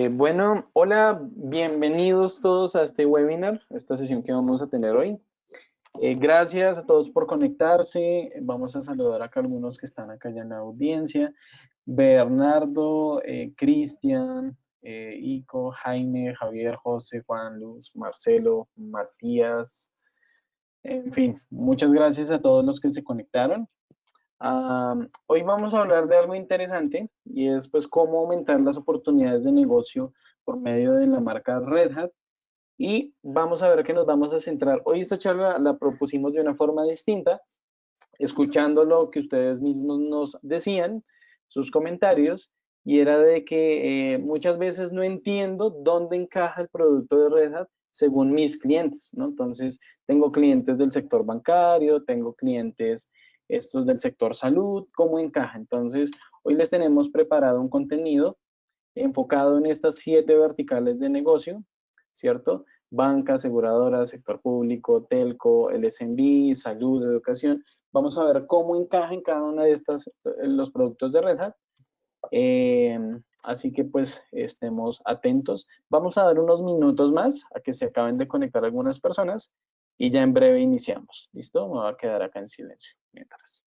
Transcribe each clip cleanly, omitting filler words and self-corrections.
Bueno, hola, bienvenidos todos a este webinar, esta sesión que vamos a tener hoy. Gracias a todos por conectarse. Vamos a saludar acá a algunos que están acá ya en la audiencia. Bernardo, Cristian, Ico, Jaime, Javier, José, Juan, Luz, Marcelo, Matías. En fin, muchas gracias a todos los que se conectaron. Hoy vamos a hablar de algo interesante y es pues cómo aumentar las oportunidades de negocio por medio de la marca Red Hat y vamos a ver que nos vamos a centrar. Hoy esta charla la propusimos de una forma distinta, escuchando lo que ustedes mismos nos decían, sus comentarios, y era de que muchas veces no entiendo dónde encaja el producto de Red Hat según mis clientes, ¿no? Entonces, tengo clientes del sector bancario, tengo clientes estos del sector salud, ¿cómo encaja? Entonces, hoy les tenemos preparado un contenido enfocado en estas 7 verticales de negocio, ¿cierto? Banca, aseguradora, sector público, telco, el SMB, salud, educación. Vamos a ver cómo encaja en cada una de estas los productos de Red Hat. Así que pues estemos atentos. Vamos a dar unos minutos más a que se acaben de conectar algunas personas y ya en breve iniciamos. ¿Listo? Me voy a quedar acá en silencio mientras.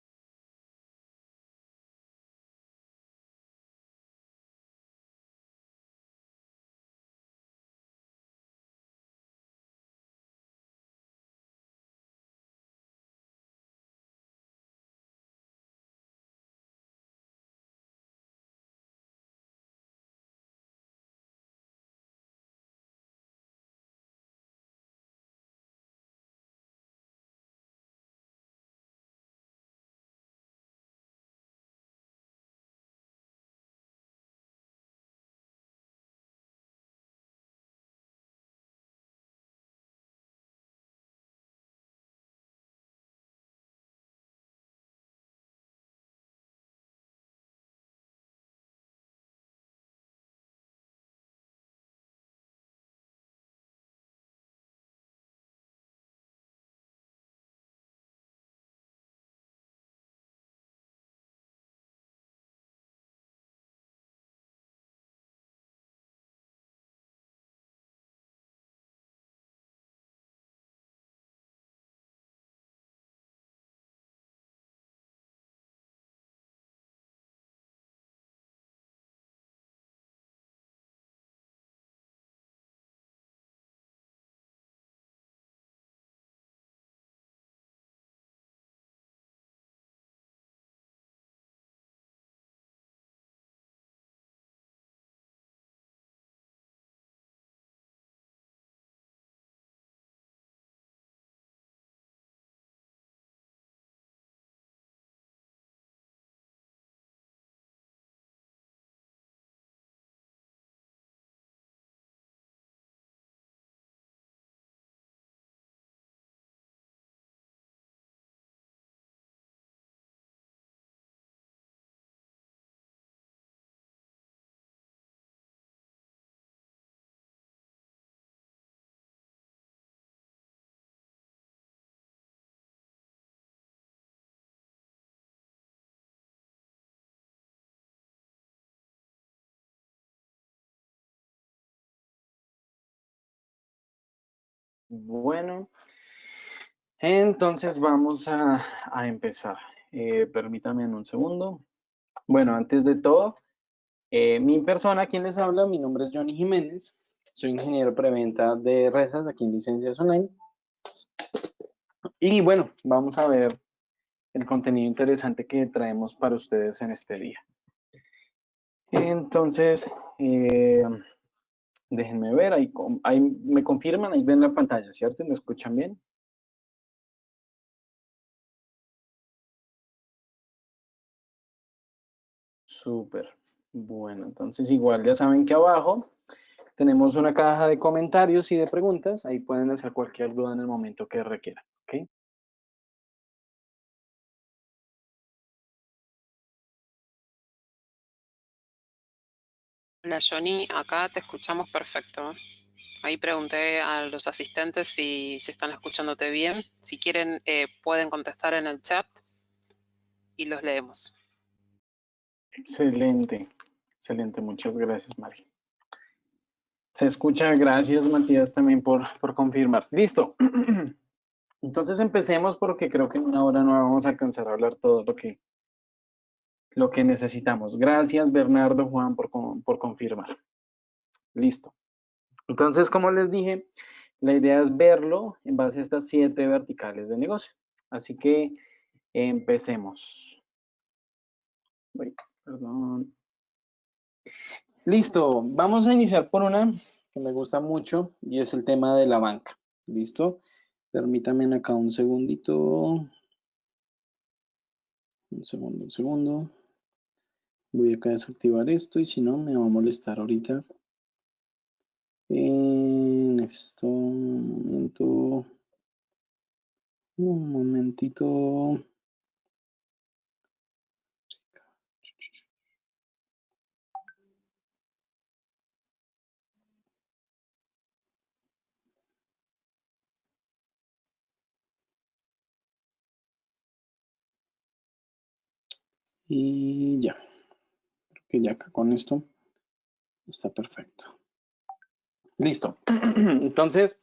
Bueno, entonces vamos a empezar. Permítame un segundo. Bueno, antes de todo, mi persona, quien les habla, mi nombre es Johnny Jiménez. Soy ingeniero preventa de Red Hat aquí en Licencias Online. Y bueno, vamos a ver el contenido interesante que traemos para ustedes en este día. Entonces, déjenme ver, ahí me confirman, ahí ven la pantalla, ¿cierto? ¿Me escuchan bien? Súper. Bueno, entonces igual ya saben que abajo tenemos una caja de comentarios y de preguntas. Ahí pueden hacer cualquier duda en el momento que requieran. ¿Ok? Hola Johnny, acá te escuchamos perfecto. Ahí pregunté a los asistentes si están escuchándote bien. Si quieren, pueden contestar en el chat y los leemos. Excelente. Excelente. Muchas gracias, Mari. Se escucha, gracias Matías también por confirmar. Listo. Entonces empecemos porque creo que en una hora no vamos a alcanzar a hablar todo lo que necesitamos. Gracias Bernardo, Juan, por confirmar. Listo. Entonces, como les dije, la idea es verlo en base a estas 7 verticales de negocio. Así que empecemos. Uy, perdón. Listo, vamos a iniciar por una que me gusta mucho y es el tema de la banca. ¿Listo? Permítanme acá un segundito. Un segundo. Voy acá a desactivar esto y si no me va a molestar ahorita. En este momento. Un momentito. Y ya. Creo que ya acá con esto está perfecto. Listo. Entonces,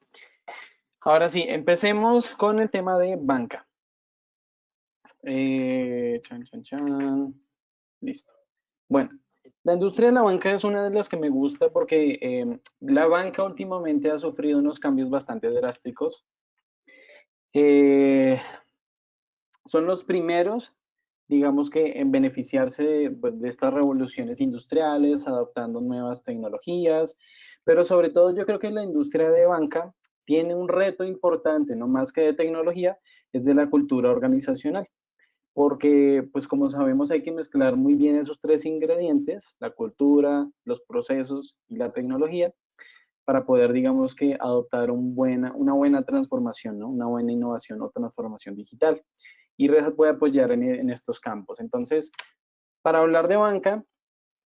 ahora sí, empecemos con el tema de banca. Chan, chan, chan. Listo. Bueno, la industria de la banca es una de las que me gusta porque la banca últimamente ha sufrido unos cambios bastante drásticos. Son los primeros, digamos que en beneficiarse pues, de estas revoluciones industriales, adoptando nuevas tecnologías, pero sobre todo yo creo que la industria de banca tiene un reto importante, no más que de tecnología, es de la cultura organizacional, porque pues como sabemos hay que mezclar muy bien esos 3 ingredientes, la cultura, los procesos y la tecnología, para poder, digamos que, adoptar una buena transformación, ¿no? Una buena innovación o transformación digital. Y Red Hat puede apoyar en estos campos. Entonces, para hablar de banca,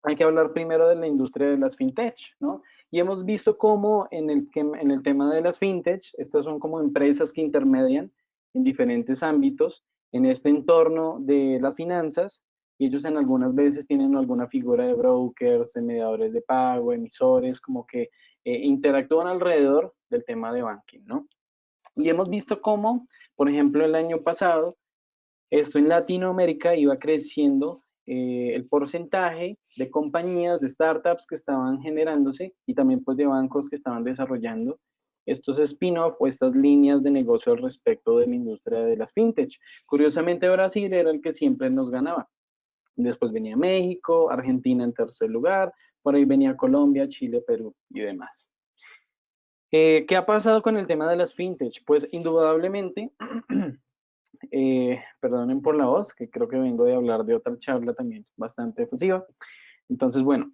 hay que hablar primero de la industria de las fintech, ¿no? Y hemos visto cómo en el tema de las fintech, estas son como empresas que intermedian en diferentes ámbitos en este entorno de las finanzas, y ellos en algunas veces tienen alguna figura de brokers, de mediadores de pago, emisores, como que interactúan alrededor del tema de banking, ¿no? Y hemos visto cómo, por ejemplo, el año pasado, esto en Latinoamérica iba creciendo el porcentaje de compañías, de startups que estaban generándose y también pues de bancos que estaban desarrollando estos spin-off o estas líneas de negocio al respecto de la industria de las fintech. Curiosamente Brasil era el que siempre nos ganaba. Después venía México, Argentina en tercer lugar, por ahí venía Colombia, Chile, Perú y demás. ¿Qué ha pasado con el tema de las fintech? Pues indudablemente perdonen por la voz, que creo que vengo de hablar de otra charla también bastante efusiva. Entonces, bueno,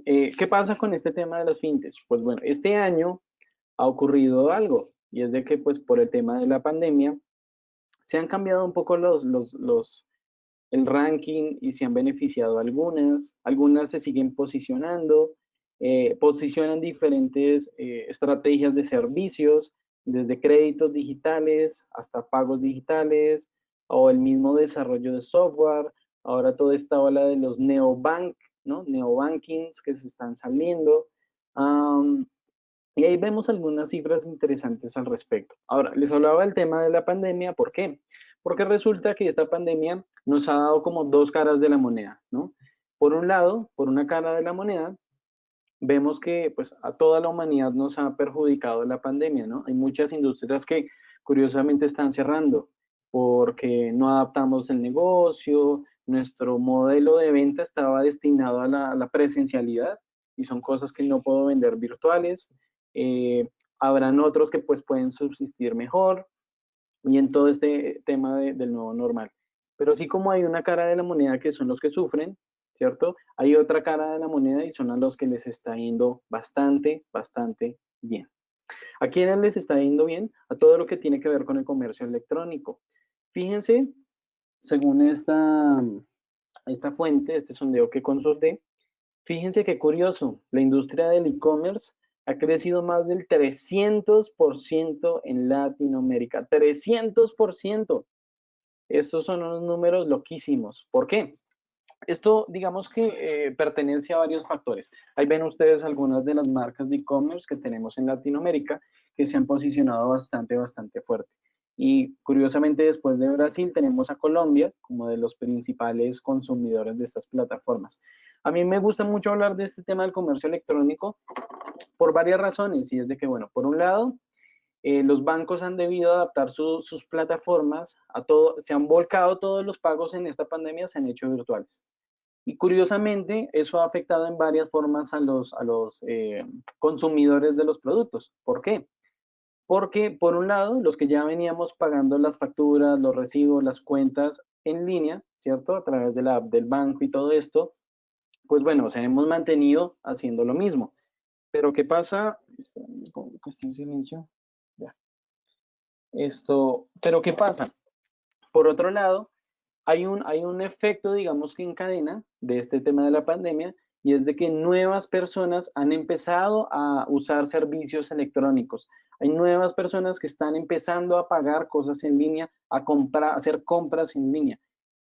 ¿qué pasa con este tema de las fintech? Pues bueno, este año ha ocurrido algo, y es de que pues por el tema de la pandemia se han cambiado un poco el ranking y se han beneficiado algunas se siguen posicionando, posicionan diferentes estrategias de servicios, desde créditos digitales hasta pagos digitales, o el mismo desarrollo de software, ahora toda esta ola de los neobank, ¿no? Neobankings que se están saliendo. Y ahí vemos algunas cifras interesantes al respecto. Ahora, les hablaba del tema de la pandemia, ¿por qué? Porque resulta que esta pandemia nos ha dado como 2 caras de la moneda, ¿no? Por un lado, por una cara de la moneda, vemos que pues a toda la humanidad nos ha perjudicado la pandemia, ¿no? Hay muchas industrias que curiosamente están cerrando porque no adaptamos el negocio, nuestro modelo de venta estaba destinado a la presencialidad y son cosas que no puedo vender virtuales. Eh, Habrán otros que pues pueden subsistir mejor y en todo este tema del nuevo normal. Pero así como hay una cara de la moneda que son los que sufren, ¿cierto? Hay otra cara de la moneda y son a los que les está yendo bastante, bastante bien. ¿A quiénes les está yendo bien? A todo lo que tiene que ver con el comercio electrónico. Fíjense, según esta fuente, este sondeo que consulté, fíjense qué curioso, la industria del e-commerce ha crecido más del 300% en Latinoamérica. 300%. Estos son unos números loquísimos. ¿Por qué? Esto, digamos que pertenece a varios factores. Ahí ven ustedes algunas de las marcas de e-commerce que tenemos en Latinoamérica que se han posicionado bastante fuerte. Y curiosamente, después de Brasil, tenemos a Colombia como de los principales consumidores de estas plataformas. A mí me gusta mucho hablar de este tema del comercio electrónico por varias razones, y es de que, bueno, por un lado, los bancos han debido adaptar sus plataformas a todo, se han volcado todos los pagos en esta pandemia, se han hecho virtuales. Y curiosamente, eso ha afectado en varias formas a los consumidores de los productos. ¿Por qué? Porque, por un lado, los que ya veníamos pagando las facturas, los recibos, las cuentas en línea, ¿cierto? A través de la app del banco y todo esto, pues bueno, se hemos mantenido haciendo lo mismo. Pero ¿qué pasa? Espérame, ¿cómo que está en silencio? Ya. Pero ¿qué pasa? Por otro lado, hay un efecto, digamos que en cadena de este tema de la pandemia, y es de que nuevas personas han empezado a usar servicios electrónicos. Hay nuevas personas que están empezando a pagar cosas en línea, a comprar, a hacer compras en línea.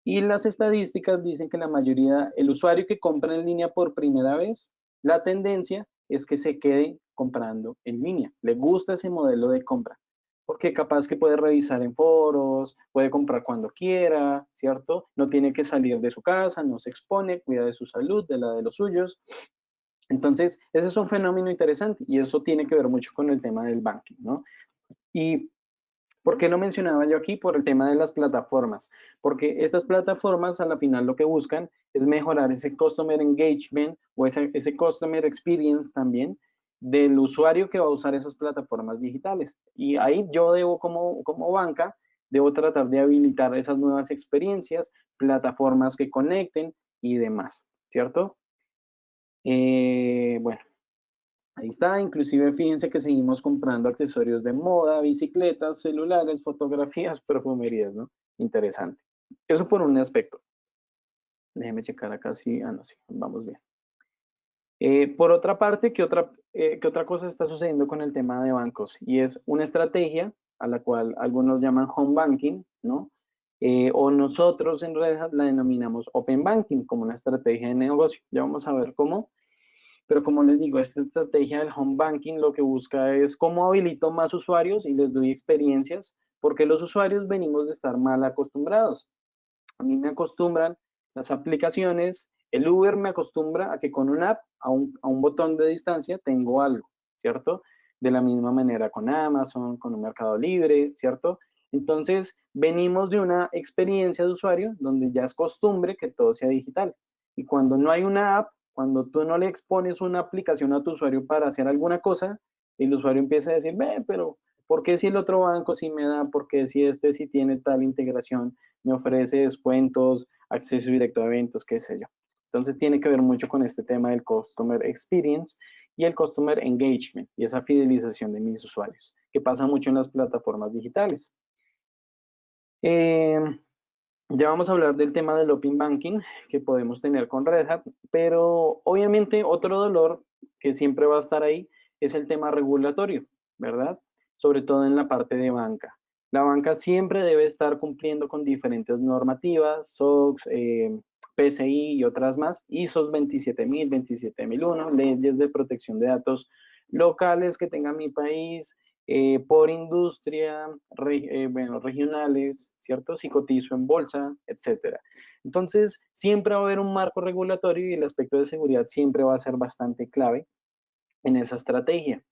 Y las estadísticas dicen que la mayoría, el usuario que compra en línea por primera vez, la tendencia es que se quede comprando en línea. Le gusta ese modelo de compra, porque capaz que puede revisar en foros, puede comprar cuando quiera, ¿cierto? No tiene que salir de su casa, no se expone, cuida de su salud, de la de los suyos. Entonces, ese es un fenómeno interesante y eso tiene que ver mucho con el tema del banking, ¿no? Y ¿por qué lo mencionaba yo aquí? Por el tema de las plataformas, porque estas plataformas a la final lo que buscan es mejorar ese customer engagement o ese customer experience también del usuario que va a usar esas plataformas digitales. Y ahí yo debo como banca, debo tratar de habilitar esas nuevas experiencias, plataformas que conecten y demás, ¿cierto? Bueno, ahí está, inclusive fíjense que seguimos comprando accesorios de moda, bicicletas, celulares, fotografías, perfumerías, ¿no? Interesante. Eso por un aspecto. Déjeme checar acá si, no, sí, vamos bien. Por otra parte, qué otra cosa está sucediendo con el tema de bancos? Y es una estrategia a la cual algunos llaman home banking, ¿no? O nosotros en Red Hat la denominamos open banking como una estrategia de negocio. Ya vamos a ver cómo. Pero como les digo, esta estrategia del home banking lo que busca es cómo habilito más usuarios y les doy experiencias, porque los usuarios venimos de estar mal acostumbrados. A mí me acostumbran las aplicaciones, el Uber me acostumbra a que con una app, a un botón de distancia, tengo algo, ¿cierto? De la misma manera con Amazon, con un Mercado Libre, ¿cierto? Entonces, venimos de una experiencia de usuario donde ya es costumbre que todo sea digital. Y cuando no hay una app, cuando tú no le expones una aplicación a tu usuario para hacer alguna cosa, el usuario empieza a decir, ve, pero ¿por qué si el otro banco sí me da? ¿Por qué si este sí tiene tal integración? Me ofrece descuentos, acceso directo a eventos, qué sé yo. Entonces tiene que ver mucho con este tema del Customer Experience y el Customer Engagement y esa fidelización de mis usuarios, que pasa mucho en las plataformas digitales. Ya vamos a hablar del tema del Open Banking que podemos tener con Red Hat, pero obviamente otro dolor que siempre va a estar ahí es el tema regulatorio, ¿verdad? Sobre todo en la parte de banca. La banca siempre debe estar cumpliendo con diferentes normativas, SOX, PCI y otras más, ISOs 27000, 27001, leyes de protección de datos locales que tenga mi país, por industria, bueno, regionales, ¿cierto? Si cotizo en bolsa, etcétera. Entonces, siempre va a haber un marco regulatorio y el aspecto de seguridad siempre va a ser bastante clave en esa estrategia.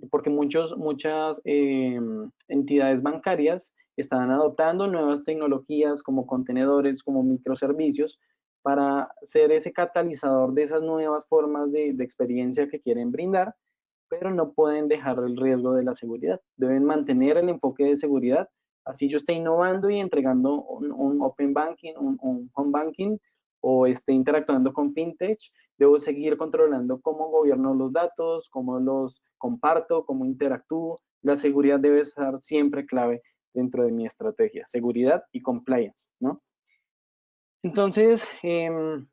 Porque muchas entidades bancarias están adoptando nuevas tecnologías como contenedores, como microservicios, para ser ese catalizador de esas nuevas formas de experiencia que quieren brindar, pero no pueden dejar el riesgo de la seguridad. Deben mantener el enfoque de seguridad. Así yo esté innovando y entregando un open banking, un home banking, o esté interactuando con fintech, debo seguir controlando cómo gobierno los datos, cómo los comparto, cómo interactúo. La seguridad debe estar siempre clave dentro de mi estrategia, seguridad y compliance, ¿no? Entonces, en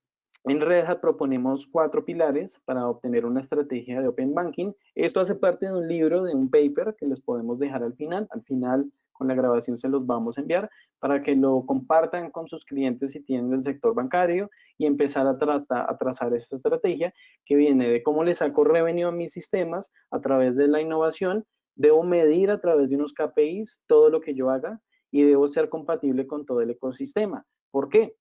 Red Hat proponemos 4 pilares para obtener una estrategia de Open Banking. Esto hace parte de un libro, de un paper que les podemos dejar al final. Al final, con la grabación se los vamos a enviar para que lo compartan con sus clientes si tienen del sector bancario y empezar a trazar esta estrategia que viene de cómo le saco revenue a mis sistemas a través de la innovación. Debo medir a través de unos KPIs todo lo que yo haga y debo ser compatible con todo el ecosistema. ¿Por qué?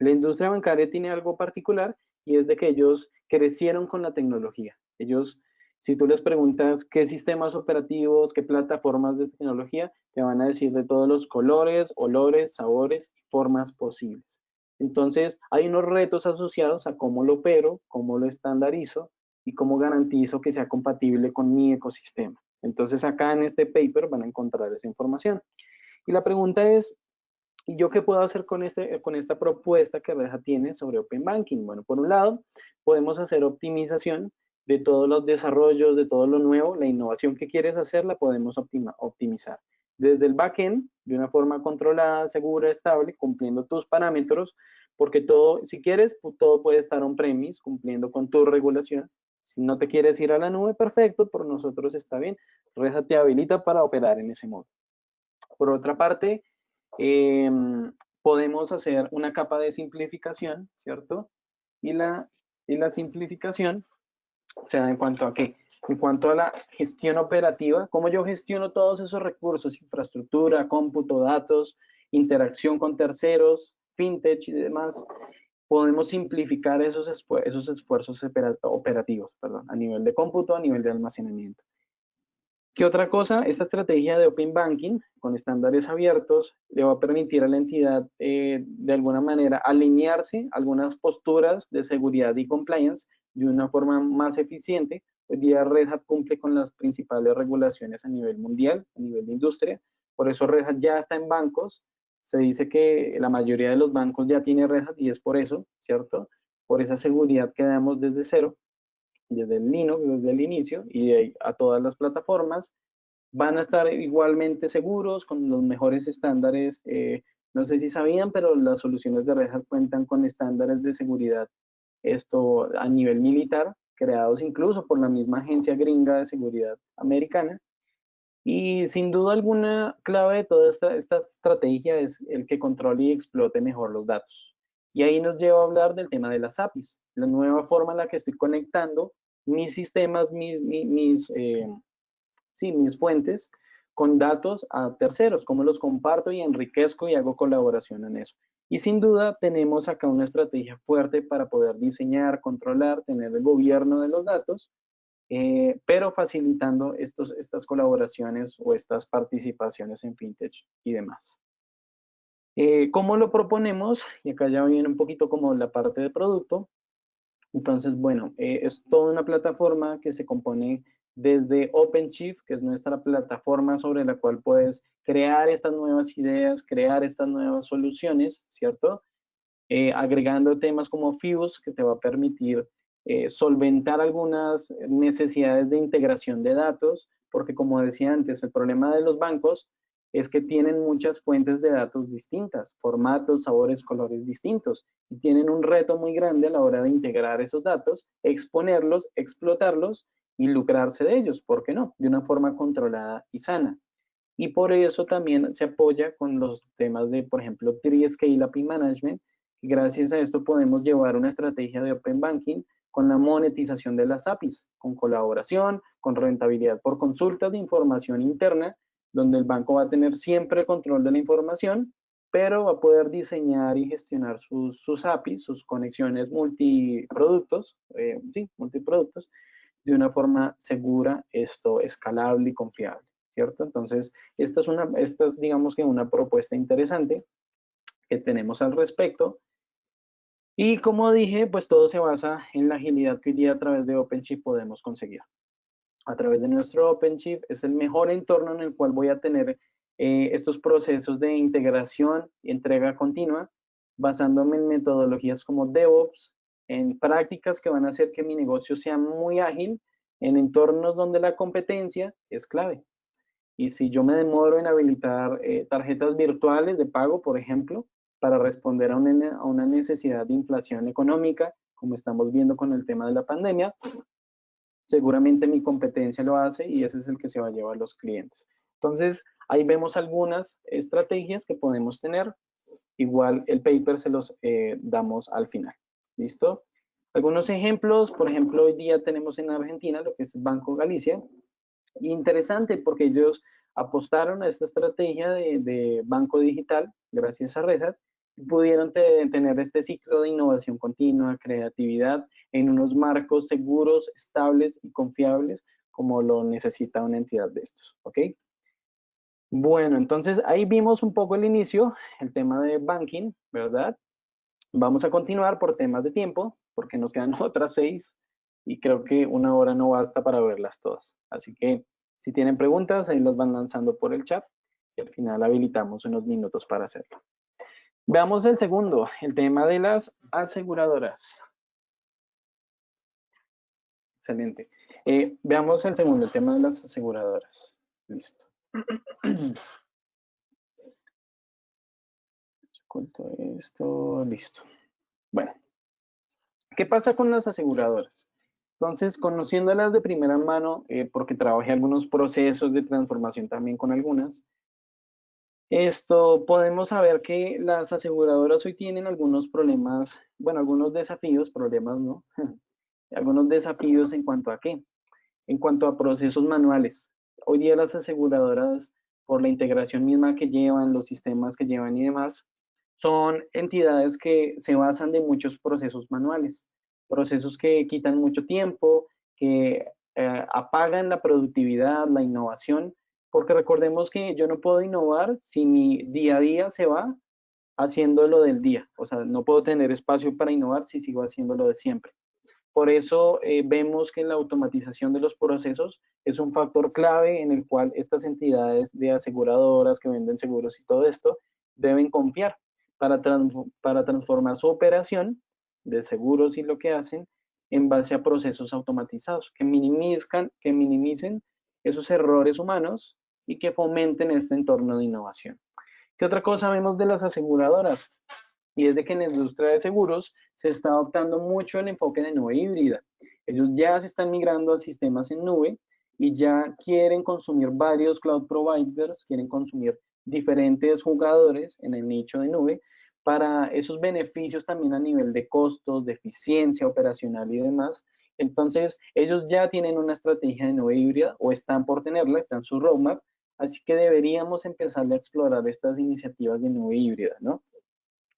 La industria bancaria tiene algo particular y es de que ellos crecieron con la tecnología. Ellos, si tú les preguntas qué sistemas operativos, qué plataformas de tecnología, te van a decir de todos los colores, olores, sabores y formas posibles. Entonces, hay unos retos asociados a cómo lo opero, cómo lo estandarizo y cómo garantizo que sea compatible con mi ecosistema. Entonces, acá en este paper van a encontrar esa información. Y la pregunta es, ¿y yo qué puedo hacer con esta propuesta que Red Hat tiene sobre Open Banking? Bueno, por un lado, podemos hacer optimización de todos los desarrollos, de todo lo nuevo, la innovación que quieres hacer la podemos optimizar. Desde el backend, de una forma controlada, segura, estable, cumpliendo tus parámetros, porque todo, si quieres, todo puede estar on-premise, cumpliendo con tu regulación. Si no te quieres ir a la nube, perfecto, por nosotros está bien. Red Hat te habilita para operar en ese modo. Por otra parte, eh, podemos hacer una capa de simplificación, ¿cierto? Y la simplificación, o sea, ¿en cuanto a qué? En cuanto a la gestión operativa, cómo yo gestiono todos esos recursos, infraestructura, cómputo, datos, interacción con terceros, fintech y demás, podemos simplificar esos esfuerzos operativos, perdón, a nivel de cómputo, a nivel de almacenamiento. ¿Qué otra cosa? Esta estrategia de Open Banking con estándares abiertos le va a permitir a la entidad de alguna manera alinearse a algunas posturas de seguridad y compliance de una forma más eficiente. Hoy día Red Hat cumple con las principales regulaciones a nivel mundial, a nivel de industria. Por eso Red Hat ya está en bancos. Se dice que la mayoría de los bancos ya tiene Red Hat y es por eso, ¿cierto? Por esa seguridad que damos desde cero, desde el Linux, desde el inicio y a todas las plataformas. Van a estar igualmente seguros con los mejores estándares. No sé si sabían, pero las soluciones de Red Hat cuentan con estándares de seguridad, esto a nivel militar, creados incluso por la misma agencia gringa de seguridad americana. Y sin duda alguna, clave de toda esta estrategia es el que controle y explote mejor los datos. Y ahí nos lleva a hablar del tema de las APIs, la nueva forma en la que estoy conectando mis sistemas, mis fuentes con datos a terceros, cómo los comparto y enriquezco y hago colaboración en eso. Y sin duda tenemos acá una estrategia fuerte para poder diseñar, controlar, tener el gobierno de los datos, pero facilitando estas colaboraciones o estas participaciones en fintech y demás. ¿Cómo lo proponemos? Y acá ya viene un poquito como la parte de producto. Entonces, bueno, es toda una plataforma que se compone desde OpenShift, que es nuestra plataforma sobre la cual puedes crear estas nuevas ideas, crear estas nuevas soluciones, ¿cierto? Agregando temas como Fuse, que te va a permitir solventar algunas necesidades de integración de datos, porque como decía antes, el problema de los bancos es que tienen muchas fuentes de datos distintas, formatos, sabores, colores distintos, y tienen un reto muy grande a la hora de integrar esos datos, exponerlos, explotarlos y lucrarse de ellos, ¿por qué no? De una forma controlada y sana. Y por eso también se apoya con los temas de, por ejemplo, Tree Scale API Management, y gracias a esto podemos llevar una estrategia de Open Banking con la monetización de las APIs, con colaboración, con rentabilidad por consultas de información interna, donde el banco va a tener siempre el control de la información, pero va a poder diseñar y gestionar sus APIs, sus conexiones multiproductos, multiproductos, de una forma segura, escalable y confiable, ¿cierto? Entonces, esta es digamos que una propuesta interesante que tenemos al respecto. Y como dije, pues todo se basa en la agilidad que hoy día a través de OpenShift podemos conseguir. A través de nuestro OpenShift es el mejor entorno en el cual voy a tener estos procesos de integración y entrega continua, basándome en metodologías como DevOps, en prácticas que van a hacer que mi negocio sea muy ágil, en entornos donde la competencia es clave. Y si yo me demoro en habilitar tarjetas virtuales de pago, por ejemplo, para responder a una necesidad de inflación económica, como estamos viendo con el tema de la pandemia, seguramente mi competencia lo hace y ese es el que se va a llevar los clientes. Entonces, ahí vemos algunas estrategias que podemos tener. Igual el paper se los damos al final. ¿Listo? Algunos ejemplos, por ejemplo, hoy día tenemos en Argentina lo que es Banco Galicia. Interesante porque ellos apostaron a esta estrategia de banco digital gracias a Red Hat y pudieron tener este ciclo de innovación continua, creatividad en unos marcos seguros, estables y confiables como lo necesita una entidad de estos. ¿Ok? Bueno, entonces ahí vimos un poco el inicio, el tema de banking, ¿verdad? Vamos a continuar por temas de tiempo, porque nos quedan otras 6 y creo que una hora no basta para verlas todas. Así que si tienen preguntas, ahí las van lanzando por el chat y al final habilitamos unos minutos para hacerlo. Veamos el segundo, el tema de las aseguradoras. Excelente. Veamos el segundo, el tema de las aseguradoras. Listo. Oculto esto, listo. Bueno, ¿qué pasa con las aseguradoras? Entonces, conociéndolas de primera mano, porque trabajé algunos procesos de transformación también con algunas, podemos saber que las aseguradoras hoy tienen algunos problemas, bueno, algunos desafíos, problemas, ¿no? Algunos desafíos en cuanto a qué, en cuanto a procesos manuales. Hoy día las aseguradoras, por la integración misma que llevan, los sistemas que llevan y demás, son entidades que se basan de muchos procesos manuales, procesos que quitan mucho tiempo, que apagan la productividad, la innovación, porque recordemos que yo no puedo innovar si mi día a día se va haciendo lo del día, o sea, no puedo tener espacio para innovar si sigo haciendo lo de siempre. Por eso vemos que la automatización de los procesos es un factor clave en el cual estas entidades de aseguradoras que venden seguros y todo esto deben confiar para transformar su operación de seguros y lo que hacen en base a procesos automatizados que minimicen esos errores humanos y que fomenten este entorno de innovación. ¿Qué otra cosa vemos de las aseguradoras? Y es de que en la industria de seguros se está adoptando mucho el enfoque de nube híbrida. Ellos ya se están migrando a sistemas en nube y ya quieren consumir varios cloud providers, quieren consumir diferentes jugadores en el nicho de nube para esos beneficios también a nivel de costos, de eficiencia operacional y demás. Entonces, ellos ya tienen una estrategia de nube híbrida o están por tenerla, está en su roadmap, así que deberíamos empezar a explorar estas iniciativas de nube híbrida, ¿no?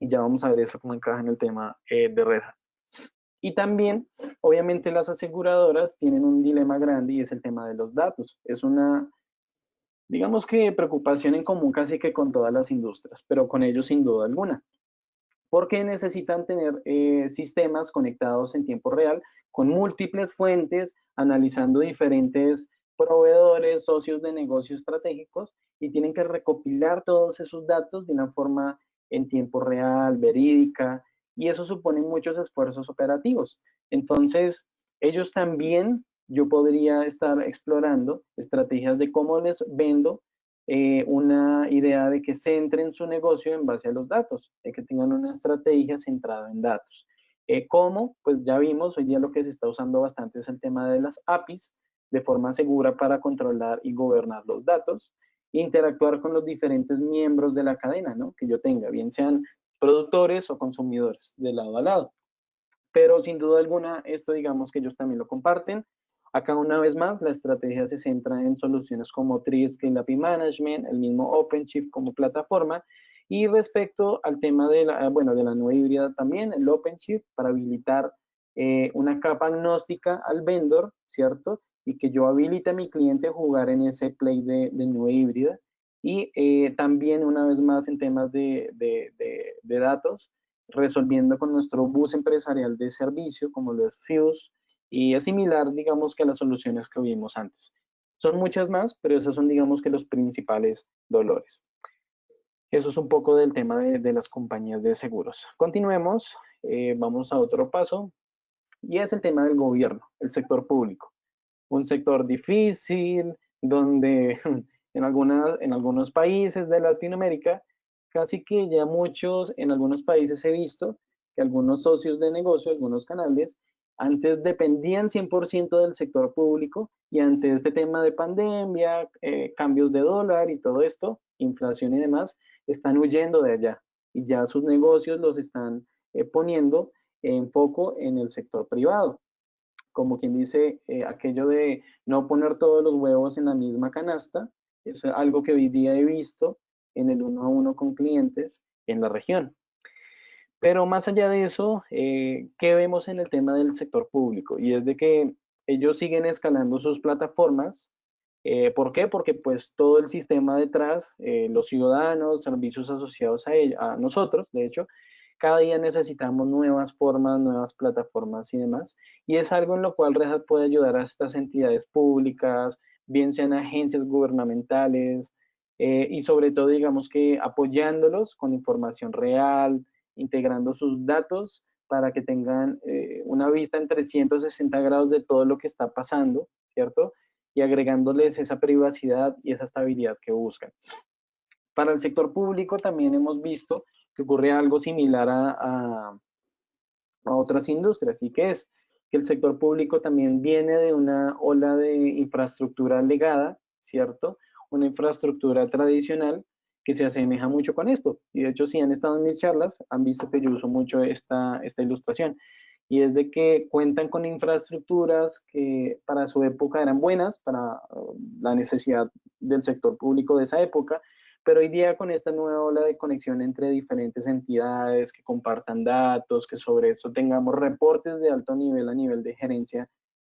Y ya vamos a ver eso cómo encaja en el tema de Red Hat. Y también, obviamente, las aseguradoras tienen un dilema grande y es el tema de los datos. Es una, digamos que preocupación en común casi que con todas las industrias, pero con ellos sin duda alguna. Porque necesitan tener sistemas conectados en tiempo real con múltiples fuentes, analizando diferentes proveedores, socios de negocios estratégicos y tienen que recopilar todos esos datos de una forma en tiempo real, verídica, y eso supone muchos esfuerzos operativos. Entonces, ellos también, yo podría estar explorando estrategias de cómo les vendo una idea de que centren su negocio en base a los datos, de que tengan una estrategia centrada en datos. ¿Cómo? Pues ya vimos, hoy día lo que se está usando bastante es el tema de las APIs, de forma segura para controlar y gobernar los datos, e interactuar con los diferentes miembros de la cadena, ¿no? Que yo tenga, bien sean productores o consumidores, de lado a lado. Pero sin duda alguna, esto digamos que ellos también lo comparten. Acá una vez más, la estrategia se centra en soluciones como Scale API Management, el mismo OpenShift como plataforma. Y respecto al tema de la, bueno, de la nube híbrida también, el OpenShift para habilitar una capa agnóstica al vendor, ¿cierto? Y que yo habilite a mi cliente a jugar en ese play de nube híbrida. Y también una vez más en temas de datos, resolviendo con nuestro bus empresarial de servicio, como lo es Fuse, y es similar, digamos, que a las soluciones que vimos antes. Son muchas más, pero esos son, digamos, que los principales dolores. Eso es un poco del tema de las compañías de seguros. Continuemos, vamos a otro paso, y es el tema del gobierno, el sector público. Un sector difícil, donde en algunos países de Latinoamérica, casi que ya muchos, en algunos países he visto que algunos socios de negocio, algunos canales, Antes dependían 100% del sector público y ante este tema de pandemia, cambios de dólar y todo esto, inflación y demás, están huyendo de allá y ya sus negocios los están poniendo en foco en el sector privado. Como quien dice, aquello de no poner todos los huevos en la misma canasta, eso es algo que hoy día he visto en el uno a uno con clientes en la región. Pero más allá de eso, ¿qué vemos en el tema del sector público? Y es de que ellos siguen escalando sus plataformas. ¿Por qué? Porque pues todo el sistema detrás, los ciudadanos, servicios asociados a nosotros, de hecho, cada día necesitamos nuevas formas, nuevas plataformas y demás. Y es algo en lo cual Red Hat puede ayudar a estas entidades públicas, bien sean agencias gubernamentales, y sobre todo, digamos que apoyándolos con información real, integrando sus datos para que tengan una vista en 360 grados de todo lo que está pasando, ¿cierto? Y agregándoles esa privacidad y esa estabilidad que buscan. Para el sector público también hemos visto que ocurre algo similar a otras industrias, y que es que el sector público también viene de una ola de infraestructura legada, ¿cierto? Una infraestructura tradicional que se asemeja mucho con esto. Y de hecho, si han estado en mis charlas, han visto que yo uso mucho esta ilustración. Y es de que cuentan con infraestructuras que para su época eran buenas, para la necesidad del sector público de esa época, pero hoy día con esta nueva ola de conexión entre diferentes entidades que compartan datos, que sobre eso tengamos reportes de alto nivel a nivel de gerencia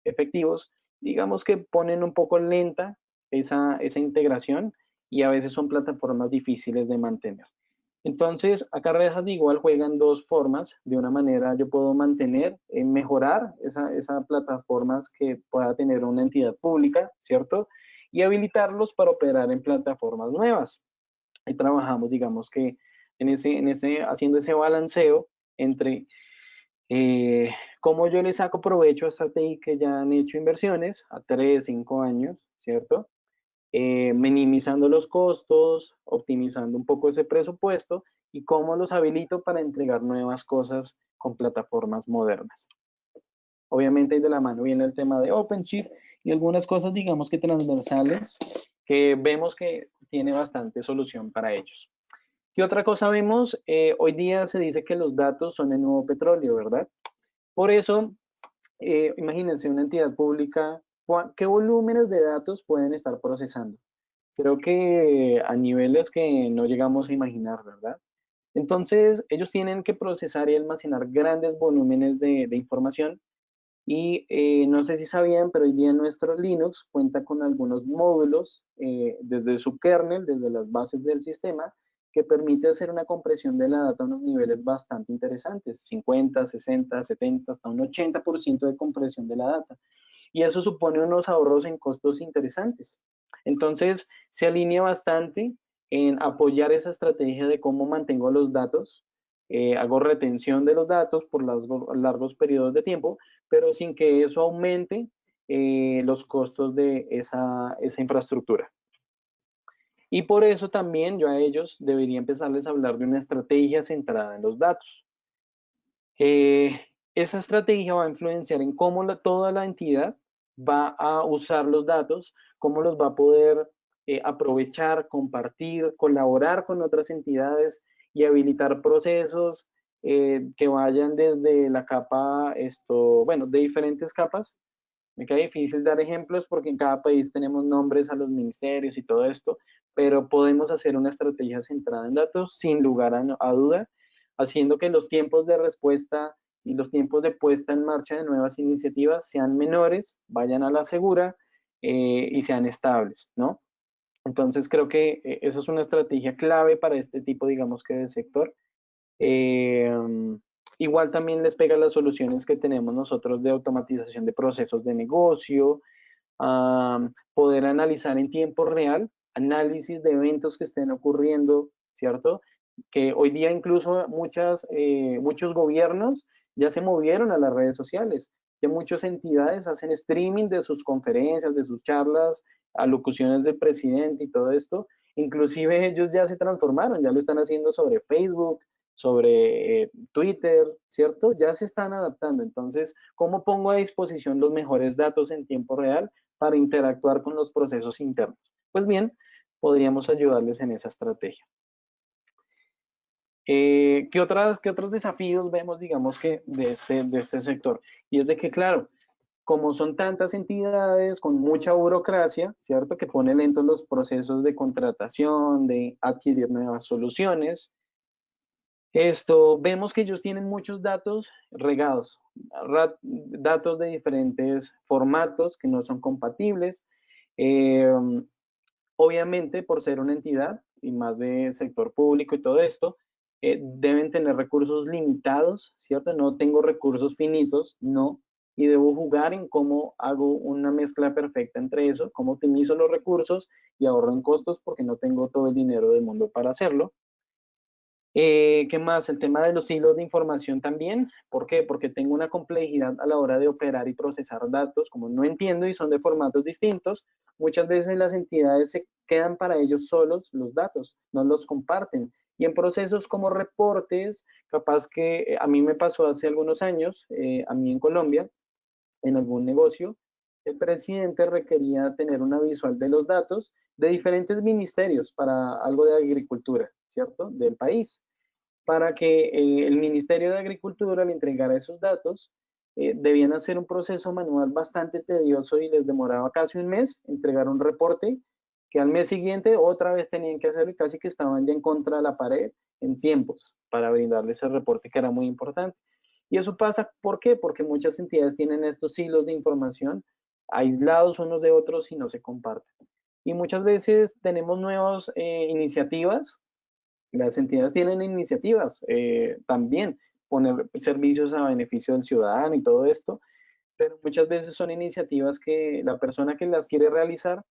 efectivos, digamos que ponen un poco lenta esa integración y a veces son plataformas difíciles de mantener. Entonces, acá Red Hat igual juegan dos formas. De una manera yo puedo mantener, mejorar esas plataformas que pueda tener una entidad pública, ¿cierto? Y habilitarlos para operar en plataformas nuevas. Ahí trabajamos, digamos que haciendo ese balanceo entre cómo yo le saco provecho a esta TI que ya han hecho inversiones a 3, 5 años, ¿cierto? Minimizando los costos, optimizando un poco ese presupuesto y cómo los habilito para entregar nuevas cosas con plataformas modernas. Obviamente de la mano viene el tema de OpenShift y algunas cosas, digamos que transversales, que vemos que tiene bastante solución para ellos. ¿Qué otra cosa vemos? Hoy día se dice que los datos son el nuevo petróleo, ¿verdad? Por eso, imagínense una entidad pública, ¿qué volúmenes de datos pueden estar procesando? Creo que a niveles que no llegamos a imaginar, ¿verdad? Entonces, ellos tienen que procesar y almacenar grandes volúmenes de información y no sé si sabían, pero hoy día nuestro Linux cuenta con algunos módulos desde su kernel, desde las bases del sistema, que permite hacer una compresión de la data a unos niveles bastante interesantes, 50, 60, 70, hasta un 80% de compresión de la data. Y eso supone unos ahorros en costos interesantes. Entonces, se alinea bastante en apoyar esa estrategia de cómo mantengo los datos, hago retención de los datos por largos periodos de tiempo, pero sin que eso aumente los costos de esa infraestructura. Y por eso también yo a ellos debería empezarles a hablar de una estrategia centrada en los datos. Esa estrategia va a influenciar en cómo toda la entidad va a usar los datos, cómo los va a poder aprovechar, compartir, colaborar con otras entidades y habilitar procesos que vayan desde la capa, bueno, de diferentes capas. Me queda difícil dar ejemplos porque en cada país tenemos nombres a los ministerios y todo esto, pero podemos hacer una estrategia centrada en datos sin lugar a duda, haciendo que los tiempos de respuesta y los tiempos de puesta en marcha de nuevas iniciativas sean menores, vayan a la segura y sean estables, ¿no? Entonces creo que eso es una estrategia clave para este tipo, digamos que de sector. Eh, Igual también les pega las soluciones que tenemos nosotros de automatización de procesos de negocio, poder analizar en tiempo real, análisis de eventos que estén ocurriendo, ¿cierto? Que hoy día incluso muchos gobiernos ya se movieron a las redes sociales, ya muchas entidades hacen streaming de sus conferencias, de sus charlas, alocuciones del presidente y todo esto, inclusive ellos ya se transformaron, ya lo están haciendo sobre Facebook, sobre Twitter, ¿cierto? Ya se están adaptando. Entonces, ¿cómo pongo a disposición los mejores datos en tiempo real para interactuar con los procesos internos? Pues bien, podríamos ayudarles en esa estrategia. ¿Qué otros desafíos vemos, digamos, que de este sector? Y es de que, claro, como son tantas entidades con mucha burocracia, ¿cierto? Que pone lentos los procesos de contratación, de adquirir nuevas soluciones. Vemos que ellos tienen muchos datos regados, datos de diferentes formatos que no son compatibles. Eh, Obviamente, por ser una entidad y más de sector público y todo esto, deben tener recursos limitados, ¿cierto? No tengo recursos finitos, no. Y debo jugar en cómo hago una mezcla perfecta entre eso, cómo optimizo los recursos y ahorro en costos porque no tengo todo el dinero del mundo para hacerlo. ¿Qué más? El tema de los hilos de información también. ¿Por qué? Porque tengo una complejidad a la hora de operar y procesar datos, como no entiendo y son de formatos distintos, muchas veces las entidades se quedan para ellos solos los datos, no los comparten. Y en procesos como reportes, capaz que a mí me pasó hace algunos años, a mí en Colombia, en algún negocio, el presidente requería tener una visual de los datos de diferentes ministerios para algo de agricultura, ¿cierto? Del país. Para que el Ministerio de Agricultura le entregara esos datos, debían hacer un proceso manual bastante tedioso y les demoraba casi un mes entregar un reporte que al mes siguiente otra vez tenían que hacerlo y casi que estaban ya en contra de la pared en tiempos para brindarles el reporte que era muy importante. Y eso pasa, ¿por qué? Porque muchas entidades tienen estos hilos de información aislados unos de otros y no se comparten. Y muchas veces tenemos nuevas iniciativas, las entidades tienen iniciativas también, poner servicios a beneficio del ciudadano y todo esto, pero muchas veces son iniciativas que la persona que las quiere realizar,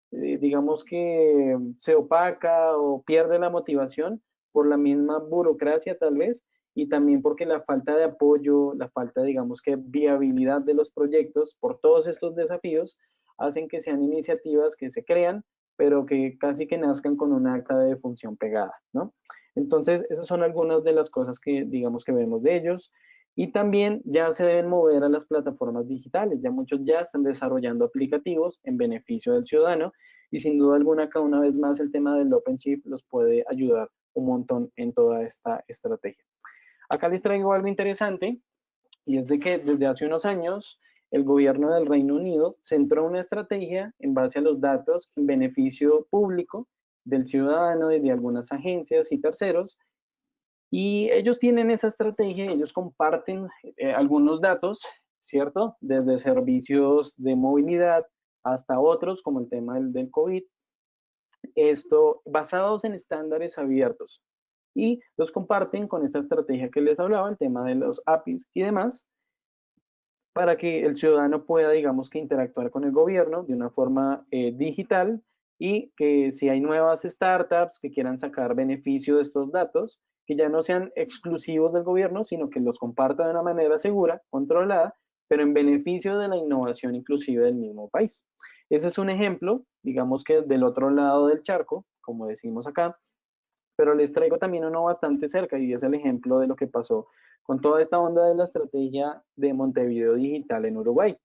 digamos que se opaca o pierde la motivación por la misma burocracia tal vez, y también porque la falta de apoyo, la falta, digamos que viabilidad de los proyectos por todos estos desafíos, hacen que sean iniciativas que se crean, pero que casi que nazcan con un acta de función pegada, ¿no? Entonces, esas son algunas de las cosas que, digamos, que vemos de ellos. Y también ya se deben mover a las plataformas digitales, ya muchos ya están desarrollando aplicativos en beneficio del ciudadano y sin duda alguna, acá una vez más el tema del OpenShift los puede ayudar un montón en toda esta estrategia. Acá les traigo algo interesante y es de que desde hace unos años el gobierno del Reino Unido centró una estrategia en base a los datos en beneficio público del ciudadano y de algunas agencias y terceros. Y ellos tienen esa estrategia, ellos comparten algunos datos, ¿cierto? Desde servicios de movilidad hasta otros, como el tema del COVID, basados en estándares abiertos. Y los comparten con esta estrategia que les hablaba, el tema de los APIs y demás, para que el ciudadano pueda, digamos, que interactuar con el gobierno de una forma digital y que si hay nuevas startups que quieran sacar beneficio de estos datos, que ya no sean exclusivos del gobierno, sino que los comparta de una manera segura, controlada, pero en beneficio de la innovación inclusive del mismo país. Ese es un ejemplo, digamos que del otro lado del charco, como decimos acá, pero les traigo también uno bastante cerca y es el ejemplo de lo que pasó con toda esta onda de la estrategia de Montevideo Digital en Uruguay.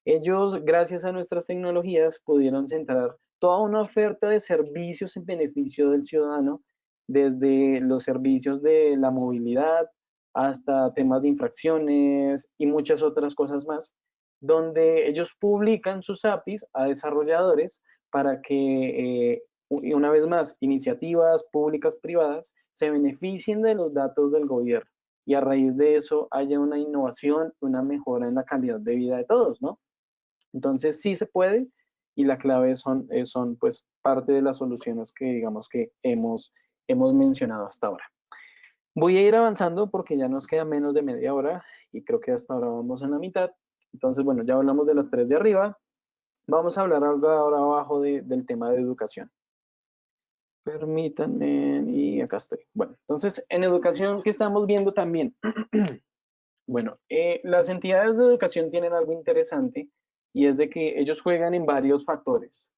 Ellos, gracias a nuestras tecnologías, pudieron centrar toda una oferta de servicios en beneficio del ciudadano, desde los servicios de la movilidad hasta temas de infracciones y muchas otras cosas más, donde ellos publican sus APIs a desarrolladores para que, y una vez más, iniciativas públicas privadas se beneficien de los datos del gobierno y a raíz de eso haya una innovación, una mejora en la calidad de vida de todos, ¿no? Entonces sí se puede y la clave son pues parte de las soluciones que digamos que hemos mencionado hasta ahora. Voy a ir avanzando porque ya nos queda menos de media hora y creo que hasta ahora vamos en la mitad. Entonces, bueno, ya hablamos de las tres de arriba. Vamos a hablar algo ahora abajo del tema de educación. Permítanme, y acá estoy. Bueno, entonces, en educación, ¿qué estamos viendo también? Bueno, las entidades de educación tienen algo interesante y es de que ellos juegan en varios factores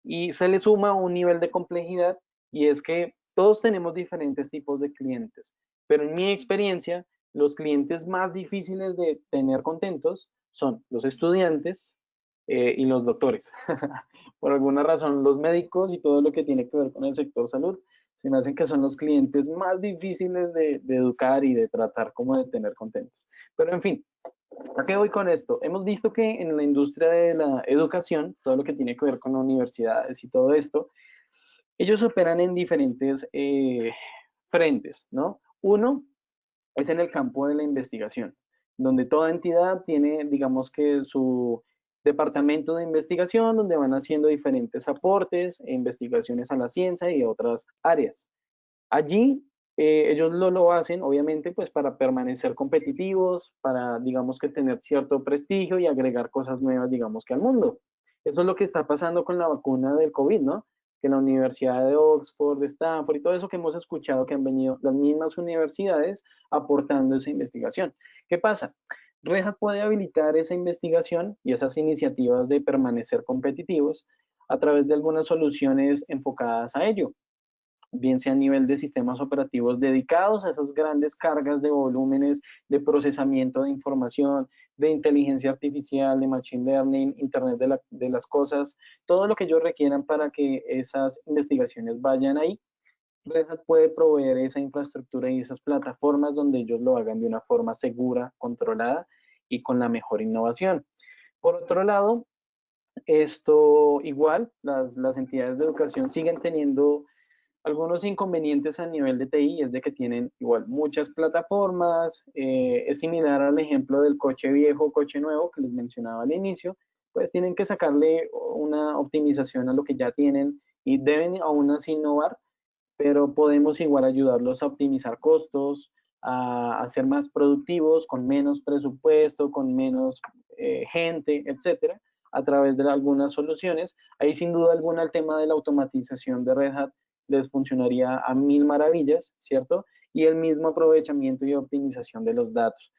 y se le suma un nivel de complejidad y es que todos tenemos diferentes tipos de clientes, pero en mi experiencia, los clientes más difíciles de tener contentos son los estudiantes y los doctores. Por alguna razón, los médicos y todo lo que tiene que ver con el sector salud, se me hacen que son los clientes más difíciles de educar y de tratar como de tener contentos. Pero en fin, ¿a qué voy con esto? Hemos visto que en la industria de la educación, todo lo que tiene que ver con universidades y todo esto, ellos operan en diferentes frentes, ¿no? Uno es en el campo de la investigación, donde toda entidad tiene, digamos que su departamento de investigación, donde van haciendo diferentes aportes e investigaciones a la ciencia y otras áreas. Allí ellos lo hacen, obviamente, pues para permanecer competitivos, para, digamos que tener cierto prestigio y agregar cosas nuevas, digamos que al mundo. Eso es lo que está pasando con la vacuna del COVID, ¿no? Que la Universidad de Oxford, de Stanford y todo eso que hemos escuchado que han venido las mismas universidades aportando esa investigación. ¿Qué pasa? Red Hat puede habilitar esa investigación y esas iniciativas de permanecer competitivos a través de algunas soluciones enfocadas a ello, bien sea a nivel de sistemas operativos dedicados a esas grandes cargas de volúmenes de procesamiento de información, de inteligencia artificial, de machine learning, internet de las cosas, todo lo que ellos requieran para que esas investigaciones vayan ahí. Red Hat puede proveer esa infraestructura y esas plataformas donde ellos lo hagan de una forma segura, controlada y con la mejor innovación. Por otro lado, esto igual, las entidades de educación siguen teniendo algunos inconvenientes a nivel de TI, es de que tienen igual muchas plataformas, es similar al ejemplo del coche viejo, coche nuevo que les mencionaba al inicio, pues tienen que sacarle una optimización a lo que ya tienen y deben aún así innovar, pero podemos igual ayudarlos a optimizar costos, a ser más productivos, con menos presupuesto, con menos gente, etcétera, a través de algunas soluciones. Ahí sin duda alguna el tema de la automatización de Red Hat les funcionaría a mil maravillas, ¿cierto? Y el mismo aprovechamiento y optimización de los datos.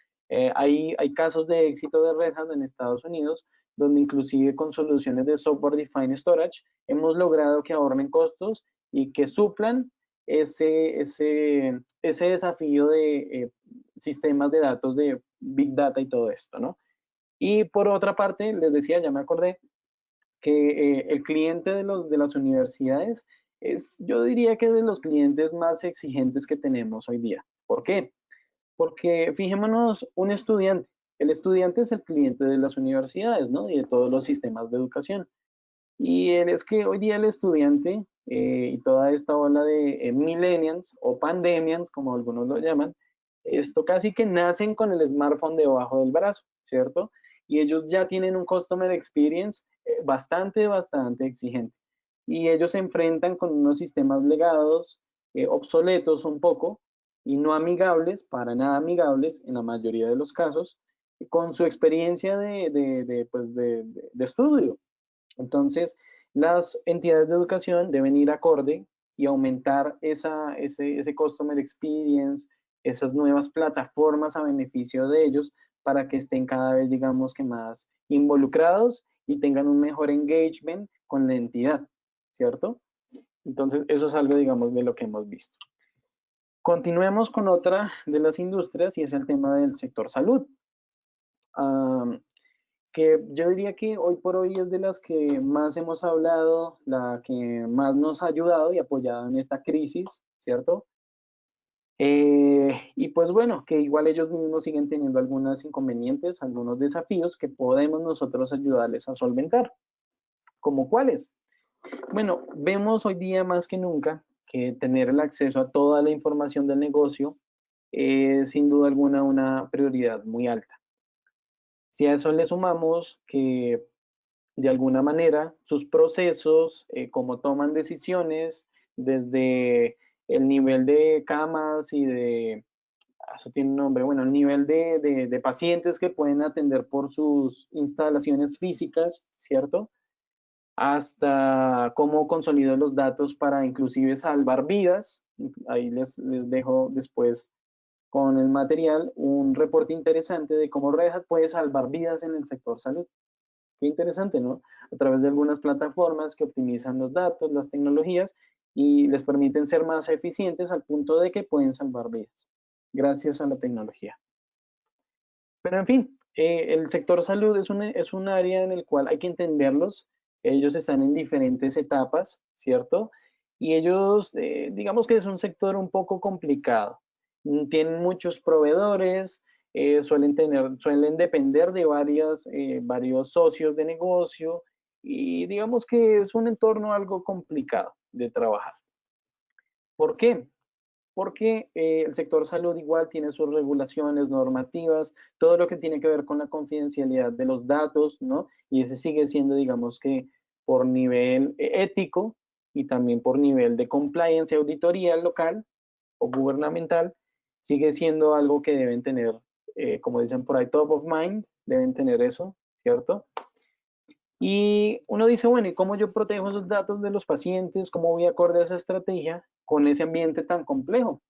Hay casos de éxito de Red Hat en Estados Unidos, donde inclusive con soluciones de Software Defined Storage hemos logrado que ahorren costos y que suplan ese desafío de sistemas de datos de Big Data y todo esto, ¿no? Y por otra parte, les decía, ya me acordé, que el cliente de las universidades es, yo diría que de los clientes más exigentes que tenemos hoy día. ¿Por qué? Porque fijémonos, un estudiante, el estudiante es el cliente de las universidades, ¿no? Y de todos los sistemas de educación. Y es que hoy día el estudiante y toda esta ola de millennials o pandemians, como algunos lo llaman, esto casi que nacen con el smartphone debajo del brazo, ¿cierto? Y ellos ya tienen un customer experience bastante exigente. Y ellos se enfrentan con unos sistemas legados, obsoletos un poco, y no amigables, para nada amigables en la mayoría de los casos, con su experiencia de estudio. Entonces, las entidades de educación deben ir acorde y aumentar ese customer experience, esas nuevas plataformas a beneficio de ellos para que estén cada vez, digamos que más involucrados y tengan un mejor engagement con la entidad, ¿cierto? Entonces, eso es algo, digamos, de lo que hemos visto. Continuemos con otra de las industrias y es el tema del sector salud. Que yo diría que hoy por hoy es de las que más hemos hablado, la que más nos ha ayudado y apoyado en esta crisis, ¿cierto? Y pues bueno, que igual ellos mismos siguen teniendo algunos inconvenientes, algunos desafíos que podemos nosotros ayudarles a solventar. ¿Como cuáles? Bueno, vemos hoy día más que nunca que tener el acceso a toda la información del negocio es sin duda alguna una prioridad muy alta. Si a eso le sumamos que de alguna manera sus procesos, como toman decisiones, desde el nivel de camas y de, eso tiene un nombre, bueno, el nivel de pacientes que pueden atender por sus instalaciones físicas, ¿cierto? Hasta cómo consolido los datos para inclusive salvar vidas. Ahí les dejo después con el material un reporte interesante de cómo Red Hat puede salvar vidas en el sector salud. Qué interesante, ¿no? A través de algunas plataformas que optimizan los datos, las tecnologías y les permiten ser más eficientes al punto de que pueden salvar vidas gracias a la tecnología. Pero en fin, el sector salud es un área en el cual hay que entenderlos. Ellos están en diferentes etapas, ¿cierto? Y ellos, digamos que es un sector un poco complicado. Tienen muchos proveedores, suelen depender de varios socios de negocio y digamos que es un entorno algo complicado de trabajar. ¿Por qué? Porque el sector salud igual tiene sus regulaciones, normativas, todo lo que tiene que ver con la confidencialidad de los datos, ¿no? Y ese sigue siendo, digamos que, por nivel ético y también por nivel de compliance y auditoría local o gubernamental, sigue siendo algo que deben tener, como dicen por ahí, top of mind, deben tener eso, ¿cierto? Y uno dice, bueno, ¿y cómo yo protejo esos datos de los pacientes? ¿Cómo voy acorde a esa estrategia con ese ambiente tan complejo?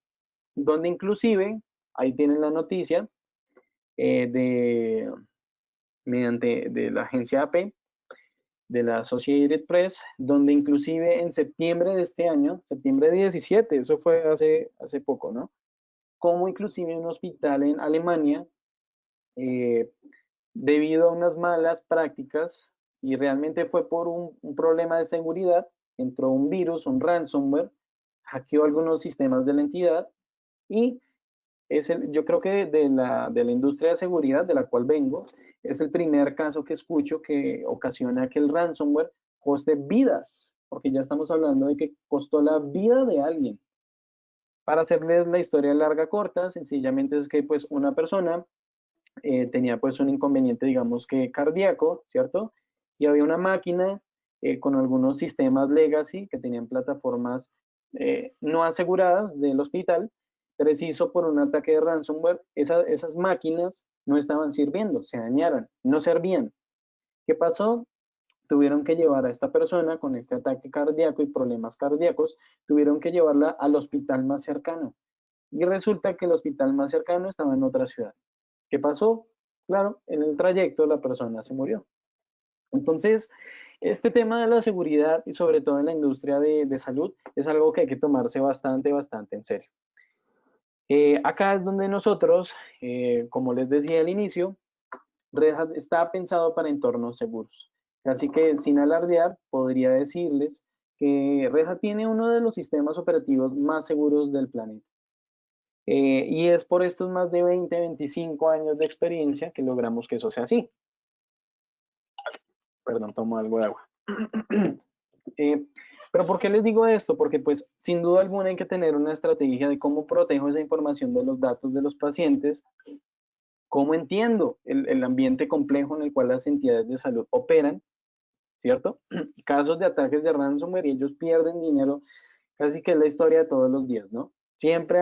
Donde inclusive, ahí tienen la noticia, mediante de la agencia AP, de la Associated Press, donde inclusive en septiembre de este año, septiembre 17, eso fue hace poco, ¿no? Como inclusive un hospital en Alemania, eh, debido a unas malas prácticas, y realmente fue por un problema de seguridad, entró un virus, un ransomware, hackeó algunos sistemas de la entidad y yo creo que de la industria de seguridad de la cual vengo, es el primer caso que escucho que ocasiona que el ransomware coste vidas, porque ya estamos hablando de que costó la vida de alguien. Para hacerles la historia larga corta, sencillamente es que pues una persona tenía pues un inconveniente, digamos que cardíaco, ¿cierto? Y había una máquina con algunos sistemas legacy que tenían plataformas no aseguradas del hospital, preciso por un ataque de ransomware, esas máquinas no estaban sirviendo, se dañaron, no servían. ¿Qué pasó? Tuvieron que llevar a esta persona con este ataque cardíaco y problemas cardíacos, tuvieron que llevarla al hospital más cercano. Y resulta que el hospital más cercano estaba en otra ciudad. ¿Qué pasó? Claro, en el trayecto la persona se murió. Entonces, este tema de la seguridad y sobre todo en la industria de salud es algo que hay que tomarse bastante, bastante en serio. Acá es donde nosotros, como les decía al inicio, Red Hat está pensado para entornos seguros. Así que sin alardear, podría decirles que Red Hat tiene uno de los sistemas operativos más seguros del planeta. Y es por estos más de 20, 25 años de experiencia que logramos que eso sea así. Perdón, tomo algo de agua. Pero ¿por qué les digo esto? Porque pues sin duda alguna hay que tener una estrategia de cómo protejo esa información de los datos de los pacientes, cómo entiendo el ambiente complejo en el cual las entidades de salud operan, ¿cierto? Casos de ataques de ransomware y ellos pierden dinero, casi que es la historia de todos los días, ¿no? Siempre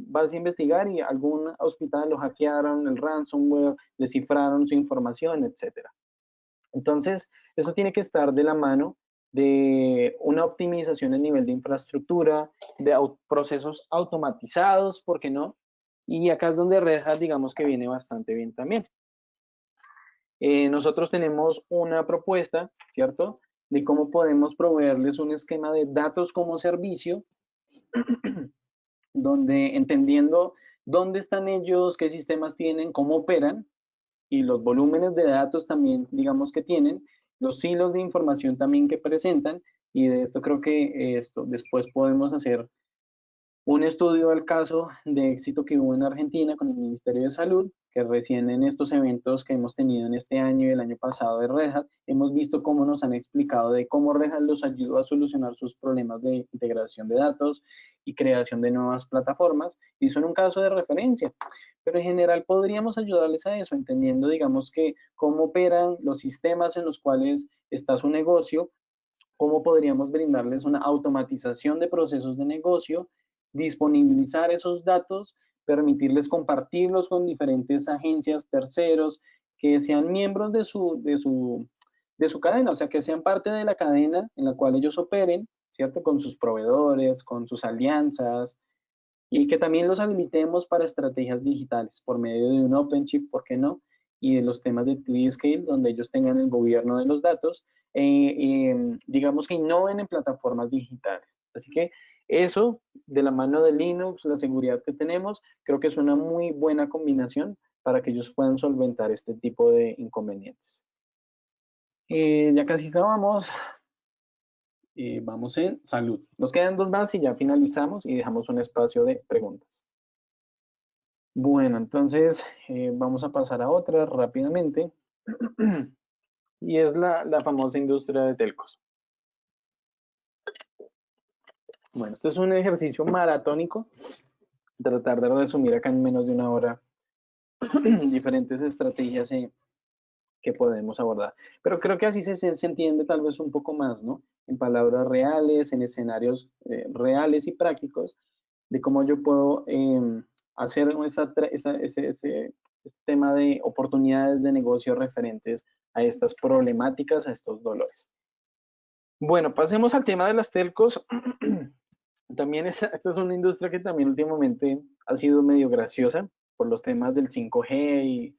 vas a investigar y algún hospital lo hackearon, el ransomware, descifraron su información, etcétera. Entonces, eso tiene que estar de la mano de una optimización a nivel de infraestructura, de procesos automatizados, ¿por qué no? Y acá es donde Red Hat, digamos que viene bastante bien también. Nosotros tenemos una propuesta, ¿cierto? De cómo podemos proveerles un esquema de datos como servicio, donde entendiendo dónde están ellos, qué sistemas tienen, cómo operan, y los volúmenes de datos también, digamos que tienen, los hilos de información también que presentan, y de esto creo que esto después podemos hacer un estudio del caso de éxito que hubo en Argentina con el Ministerio de Salud, que recién en estos eventos que hemos tenido en este año y el año pasado de Red Hat, hemos visto cómo nos han explicado de cómo Red Hat los ayudó a solucionar sus problemas de integración de datos y creación de nuevas plataformas, y son un caso de referencia. Pero en general podríamos ayudarles a eso, entendiendo, digamos, que cómo operan los sistemas en los cuales está su negocio, cómo podríamos brindarles una automatización de procesos de negocio, disponibilizar esos datos, permitirles compartirlos con diferentes agencias, terceros, que sean miembros de su cadena, o sea, que sean parte de la cadena en la cual ellos operen, ¿cierto? Con sus proveedores, con sus alianzas, y que también los habilitemos para estrategias digitales por medio de un OpenShift, ¿por qué no? Y de los temas de 3Scale, donde ellos tengan el gobierno de los datos, digamos que innoven en plataformas digitales. Así que eso, de la mano de Linux, la seguridad que tenemos, creo que es una muy buena combinación para que ellos puedan solventar este tipo de inconvenientes. Ya casi acabamos. Vamos en salud. Nos quedan 2 más y ya finalizamos y dejamos un espacio de preguntas. Bueno, entonces vamos a pasar a otra rápidamente. Y es la famosa industria de telcos. Bueno, esto es un ejercicio maratónico. Tratar de resumir acá en menos de una hora diferentes estrategias que podemos abordar. Pero creo que así se entiende tal vez un poco más, ¿no? En palabras reales, en escenarios reales y prácticos, de cómo yo puedo hacer este tema de oportunidades de negocio referentes a estas problemáticas, a estos dolores. Bueno, pasemos al tema de las telcos. También esta es una industria que también últimamente ha sido medio graciosa por los temas del 5G y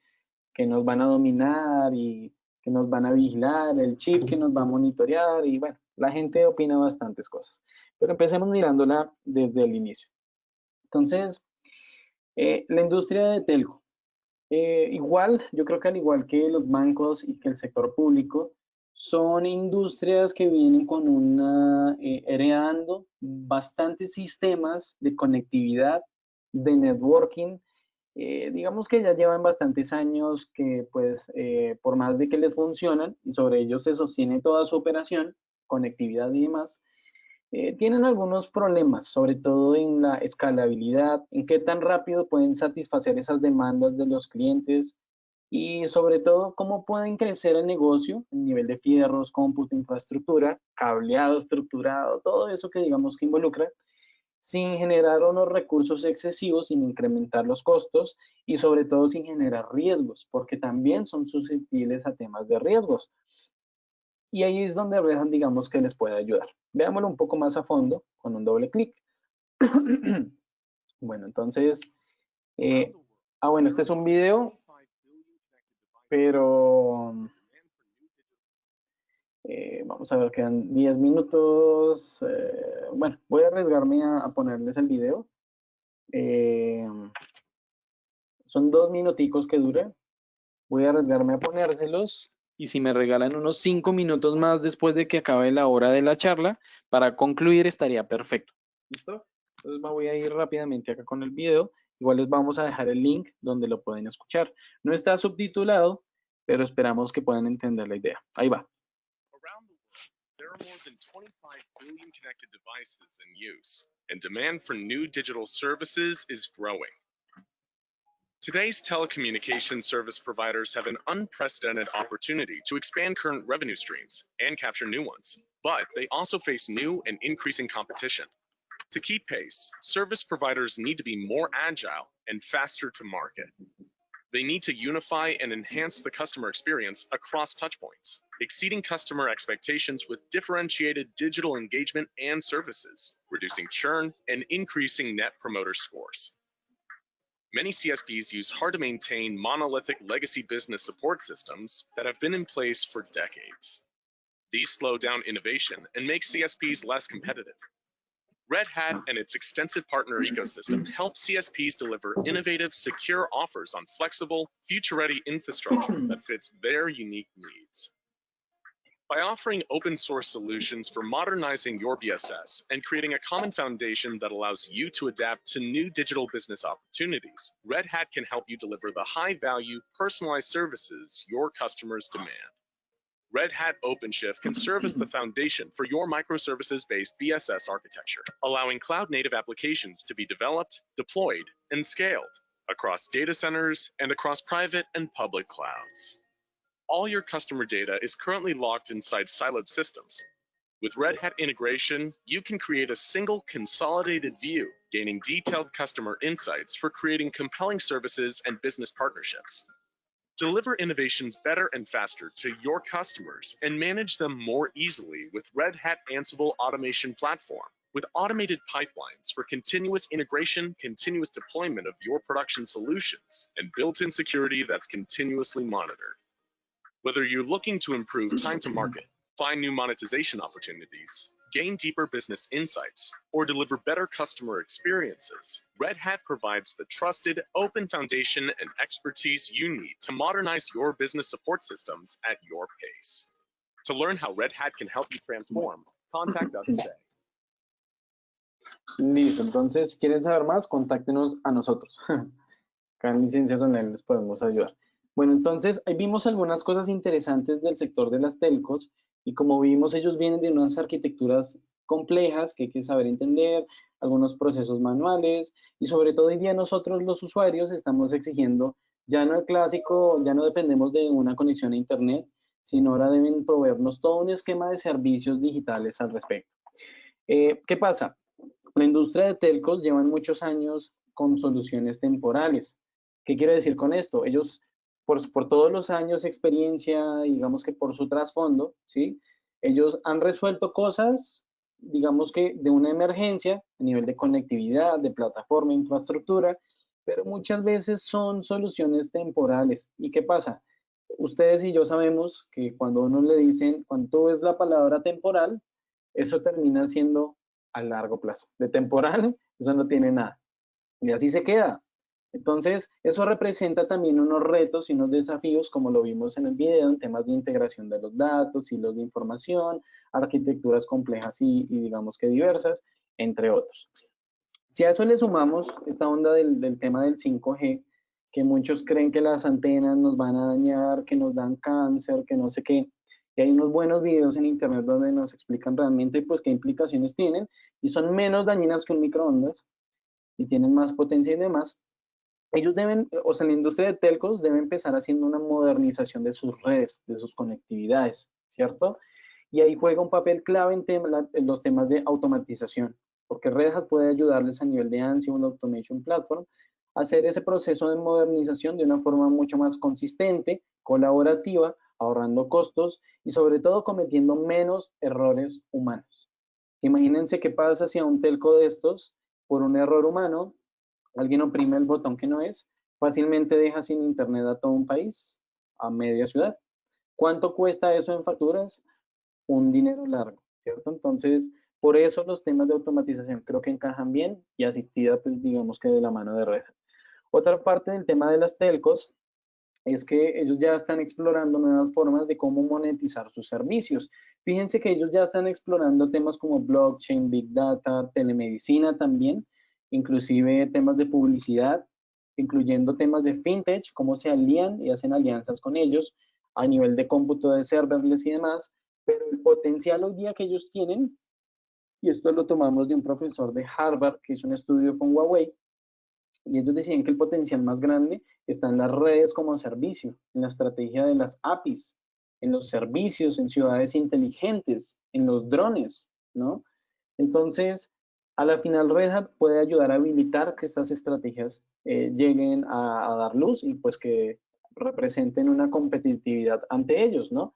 que nos van a dominar y que nos van a vigilar, el chip que nos va a monitorear y bueno, la gente opina bastantes cosas. Pero empecemos mirándola desde el inicio. Entonces, la industria de telco. Igual, yo creo que al igual que los bancos y que el sector público, son industrias que vienen con heredando bastantes sistemas de conectividad, de networking. Digamos que ya llevan bastantes años que, pues, por más de que les funcionan y sobre ellos se sostiene toda su operación, conectividad y demás, tienen algunos problemas, sobre todo en la escalabilidad, en qué tan rápido pueden satisfacer esas demandas de los clientes y sobre todo cómo pueden crecer el negocio en nivel de fierros, cómputo, infraestructura, cableado estructurado, todo eso que digamos que involucra, sin generar unos recursos excesivos, sin incrementar los costos y sobre todo sin generar riesgos, porque también son susceptibles a temas de riesgos. Y ahí es donde Red Hat, digamos que les puede ayudar. Veámoslo un poco más a fondo con un doble clic. Bueno, entonces, bueno, este es un video, pero vamos a ver, quedan 10 minutos. Bueno, voy a arriesgarme a ponerles el video. Son 2 minuticos que dura. Voy a arriesgarme a ponérselos. Y si me regalan unos 5 minutos más después de que acabe la hora de la charla, para concluir estaría perfecto. ¿Listo? Entonces me voy a ir rápidamente acá con el video. Igual les vamos a dejar el link donde lo pueden escuchar. No está subtitulado, pero esperamos que puedan entender la idea. Ahí va. Around the world, there are more than 25 billion connected devices in use, and demand for new digital services is growing. Today's telecommunications service providers have an unprecedented opportunity to expand current revenue streams and capture new ones, but they also face new and increasing competition. To keep pace, service providers need to be more agile and faster to market. They need to unify and enhance the customer experience across touchpoints, exceeding customer expectations with differentiated digital engagement and services, reducing churn and increasing net promoter scores. Many CSPs use hard-to-maintain monolithic legacy business support systems that have been in place for decades. These slow down innovation and make CSPs less competitive. Red Hat and its extensive partner ecosystem help CSPs deliver innovative, secure offers on flexible, future-ready infrastructure that fits their unique needs. By offering open source solutions for modernizing your BSS and creating a common foundation that allows you to adapt to new digital business opportunities, Red Hat can help you deliver the high-value, personalized services your customers demand. Red Hat OpenShift can serve as the foundation for your microservices-based BSS architecture, allowing cloud-native applications to be developed, deployed, and scaled across data centers and across private and public clouds. All your customer data is currently locked inside siloed systems. With Red Hat integration, you can create a single consolidated view, gaining detailed customer insights for creating compelling services and business partnerships. Deliver innovations better and faster to your customers and manage them more easily with Red Hat Ansible Automation Platform, with automated pipelines for continuous integration, continuous deployment of your production solutions, and built-in security that's continuously monitored. Whether you're looking to improve time to market, find new monetization opportunities, gain deeper business insights, or deliver better customer experiences, Red Hat provides the trusted, open foundation and expertise you need to modernize your business support systems at your pace. To learn how Red Hat can help you transform, contact us today. Listo, entonces, si quieren saber más, contáctenos a nosotros. Acá en Licencias Online les podemos ayudar. Bueno, entonces, ahí vimos algunas cosas interesantes del sector de las telcos y como vimos, ellos vienen de unas arquitecturas complejas que hay que saber entender, algunos procesos manuales y sobre todo hoy día nosotros los usuarios estamos exigiendo ya no el clásico, ya no dependemos de una conexión a internet, sino ahora deben proveernos todo un esquema de servicios digitales al respecto. ¿Qué pasa? La industria de telcos llevan muchos años con soluciones temporales. ¿Qué quiere decir con esto? Ellos, por todos los años de experiencia, digamos que por su trasfondo, ¿sí? Ellos han resuelto cosas, digamos que de una emergencia, a nivel de conectividad, de plataforma, infraestructura, pero muchas veces son soluciones temporales. ¿Y qué pasa? Ustedes y yo sabemos que cuando uno le dicen, cuando tú ves la palabra temporal, eso termina siendo a largo plazo. De temporal, eso no tiene nada. Y así se queda. Entonces, eso representa también unos retos y unos desafíos, como lo vimos en el video, en temas de integración de los datos, hilos de información, arquitecturas complejas y digamos que diversas, entre otros. Si a eso le sumamos esta onda del tema del 5G, que muchos creen que las antenas nos van a dañar, que nos dan cáncer, que no sé qué, y hay unos buenos videos en internet donde nos explican realmente pues qué implicaciones tienen y son menos dañinas que un microondas y tienen más potencia y demás. Ellos deben, o sea, la industria de telcos debe empezar haciendo una modernización de sus redes, de sus conectividades, ¿cierto? Y ahí juega un papel clave en los temas de automatización, porque Red Hat puede ayudarles a nivel de Ansible Automation Platform a hacer ese proceso de modernización de una forma mucho más consistente, colaborativa, ahorrando costos y sobre todo cometiendo menos errores humanos. Imagínense qué pasa si a un telco de estos, por un error humano, alguien oprime el botón que no es, fácilmente deja sin internet a todo un país, a media ciudad. ¿Cuánto cuesta eso en facturas? Un dinero largo, ¿cierto? Entonces, por eso los temas de automatización creo que encajan bien y asistida, pues digamos que de la mano de Red Hat. Otra parte del tema de las telcos es que ellos ya están explorando nuevas formas de cómo monetizar sus servicios. Fíjense que ellos ya están explorando temas como blockchain, big data, telemedicina también, inclusive temas de publicidad, incluyendo temas de fintech, cómo se alían y hacen alianzas con ellos a nivel de cómputo de serverless y demás, pero el potencial hoy día que ellos tienen, y esto lo tomamos de un profesor de Harvard que hizo un estudio con Huawei, y ellos decían que el potencial más grande está en las redes como servicio, en la estrategia de las APIs, en los servicios, en ciudades inteligentes, en los drones, ¿no? Entonces, a la final Red Hat puede ayudar a habilitar que estas estrategias lleguen a dar luz y pues que representen una competitividad ante ellos, ¿no?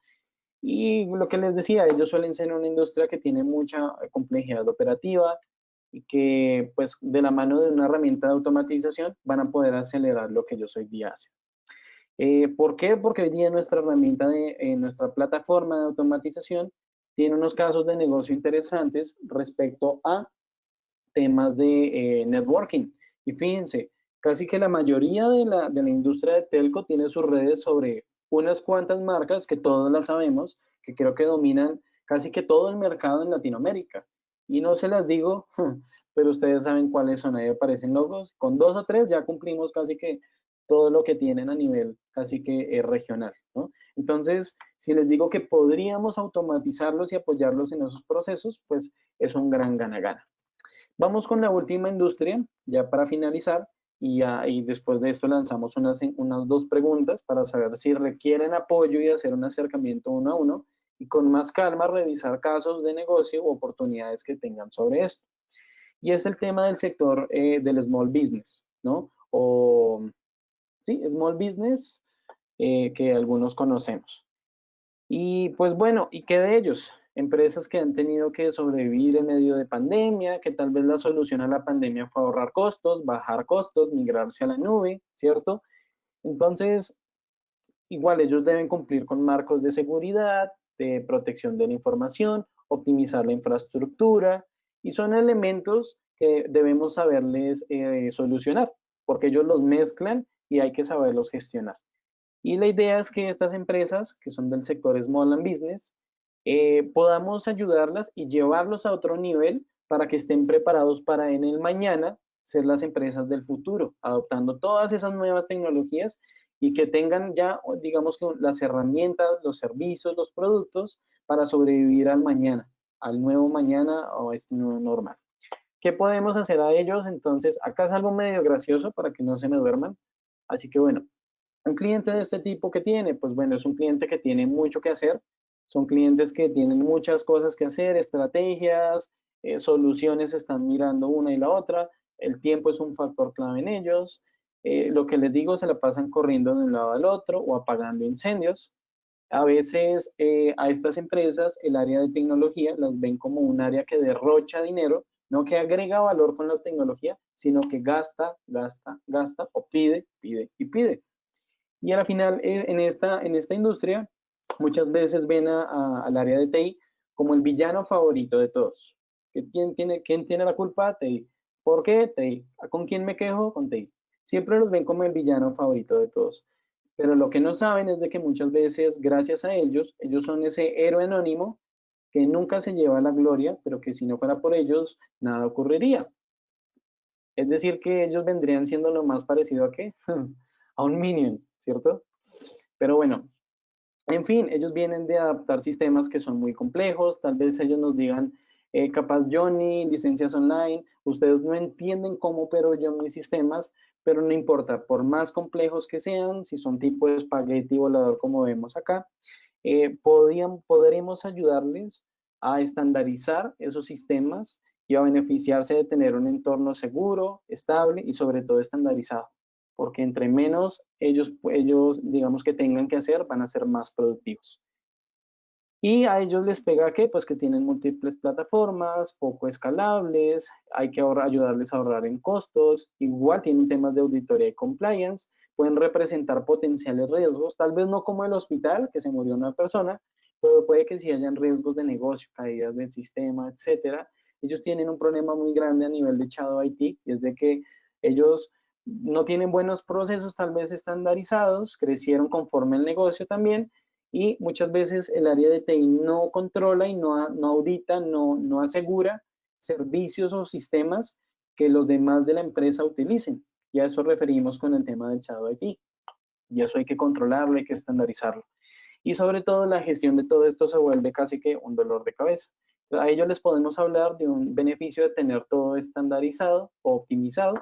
Y lo que les decía, ellos suelen ser una industria que tiene mucha complejidad operativa y que pues de la mano de una herramienta de automatización van a poder acelerar lo que ellos hoy día hacen. ¿Por qué? Porque hoy día nuestra herramienta, nuestra plataforma de automatización tiene unos casos de negocio interesantes respecto a temas de networking. Y fíjense, casi que la mayoría de la industria de telco tiene sus redes sobre unas cuantas marcas que todos las sabemos, que creo que dominan casi que todo el mercado en Latinoamérica. Y no se las digo, pero ustedes saben cuáles son, ahí aparecen logos. Con 2 o 3 ya cumplimos casi que todo lo que tienen a nivel casi que regional, ¿no? Entonces, si les digo que podríamos automatizarlos y apoyarlos en esos procesos, pues es un gran gana-gana. Vamos con la última industria, ya para finalizar, y después de esto lanzamos unas 2 preguntas para saber si requieren apoyo y hacer un acercamiento uno a uno, y con más calma revisar casos de negocio o oportunidades que tengan sobre esto. Y es el tema del sector del small business, ¿no? O, sí, small business, que algunos conocemos. Y pues bueno, ¿y qué de ellos? Empresas que han tenido que sobrevivir en medio de pandemia, que tal vez la solución a la pandemia fue ahorrar costos, bajar costos, migrarse a la nube, ¿cierto? Entonces, igual ellos deben cumplir con marcos de seguridad, de protección de la información, optimizar la infraestructura, y son elementos que debemos saberles solucionar, porque ellos los mezclan y hay que saberlos gestionar. Y la idea es que estas empresas, que son del sector Small and Business, podamos ayudarlas y llevarlos a otro nivel para que estén preparados para en el mañana ser las empresas del futuro, adoptando todas esas nuevas tecnologías y que tengan ya, digamos que las herramientas, los servicios, los productos para sobrevivir al mañana, al nuevo mañana o a este nuevo normal. ¿Qué podemos hacer a ellos? Entonces, acá es algo medio gracioso para que no se me duerman. Así que bueno, un cliente de este tipo que tiene, pues bueno, es un cliente que tiene mucho que hacer, son clientes que tienen muchas cosas que hacer, estrategias, soluciones, están mirando una y la otra, el tiempo es un factor clave en ellos, lo que les digo, se la pasan corriendo de un lado al otro o apagando incendios. A veces a estas empresas el área de tecnología las ven como un área que derrocha dinero, no que agrega valor con la tecnología, sino que gasta, gasta, gasta o pide, pide y pide. Y a la final, en esta industria, muchas veces ven al área de TI como el villano favorito de todos. ¿Quién tiene la culpa? TI. ¿Por qué? TI. ¿Con quién me quejo? Con TI. Siempre los ven como el villano favorito de todos. Pero lo que no saben es de que muchas veces, gracias a ellos son ese héroe anónimo que nunca se lleva la gloria, pero que si no fuera por ellos, nada ocurriría. Es decir, que ellos vendrían siendo lo más parecido a qué? A un minion, ¿cierto? Pero bueno, en fin, ellos vienen de adaptar sistemas que son muy complejos, tal vez ellos nos digan, capaz Johnny, licencias online, ustedes no entienden cómo opero yo mis sistemas, pero no importa, por más complejos que sean, si son tipo de espagueti volador como vemos acá, podremos ayudarles a estandarizar esos sistemas y a beneficiarse de tener un entorno seguro, estable y sobre todo estandarizado, porque entre menos ellos digamos que tengan que hacer, van a ser más productivos. Y a ellos les pega que, pues que tienen múltiples plataformas, poco escalables, hay que ayudarles a ahorrar en costos, igual tienen temas de auditoría y compliance, pueden representar potenciales riesgos, tal vez no como el hospital, que se murió una persona, pero puede que sí hayan riesgos de negocio, caídas del sistema, etcétera. Ellos tienen un problema muy grande a nivel de Shadow IT, y es de que ellos no tienen buenos procesos tal vez estandarizados, crecieron conforme el negocio también, y muchas veces el área de TI no controla y no audita, no asegura servicios o sistemas que los demás de la empresa utilicen. Y a eso referimos con el tema del Shadow IT. Y eso hay que controlarlo, hay que estandarizarlo. Y sobre todo la gestión de todo esto se vuelve casi que un dolor de cabeza. A ellos les podemos hablar de un beneficio de tener todo estandarizado o optimizado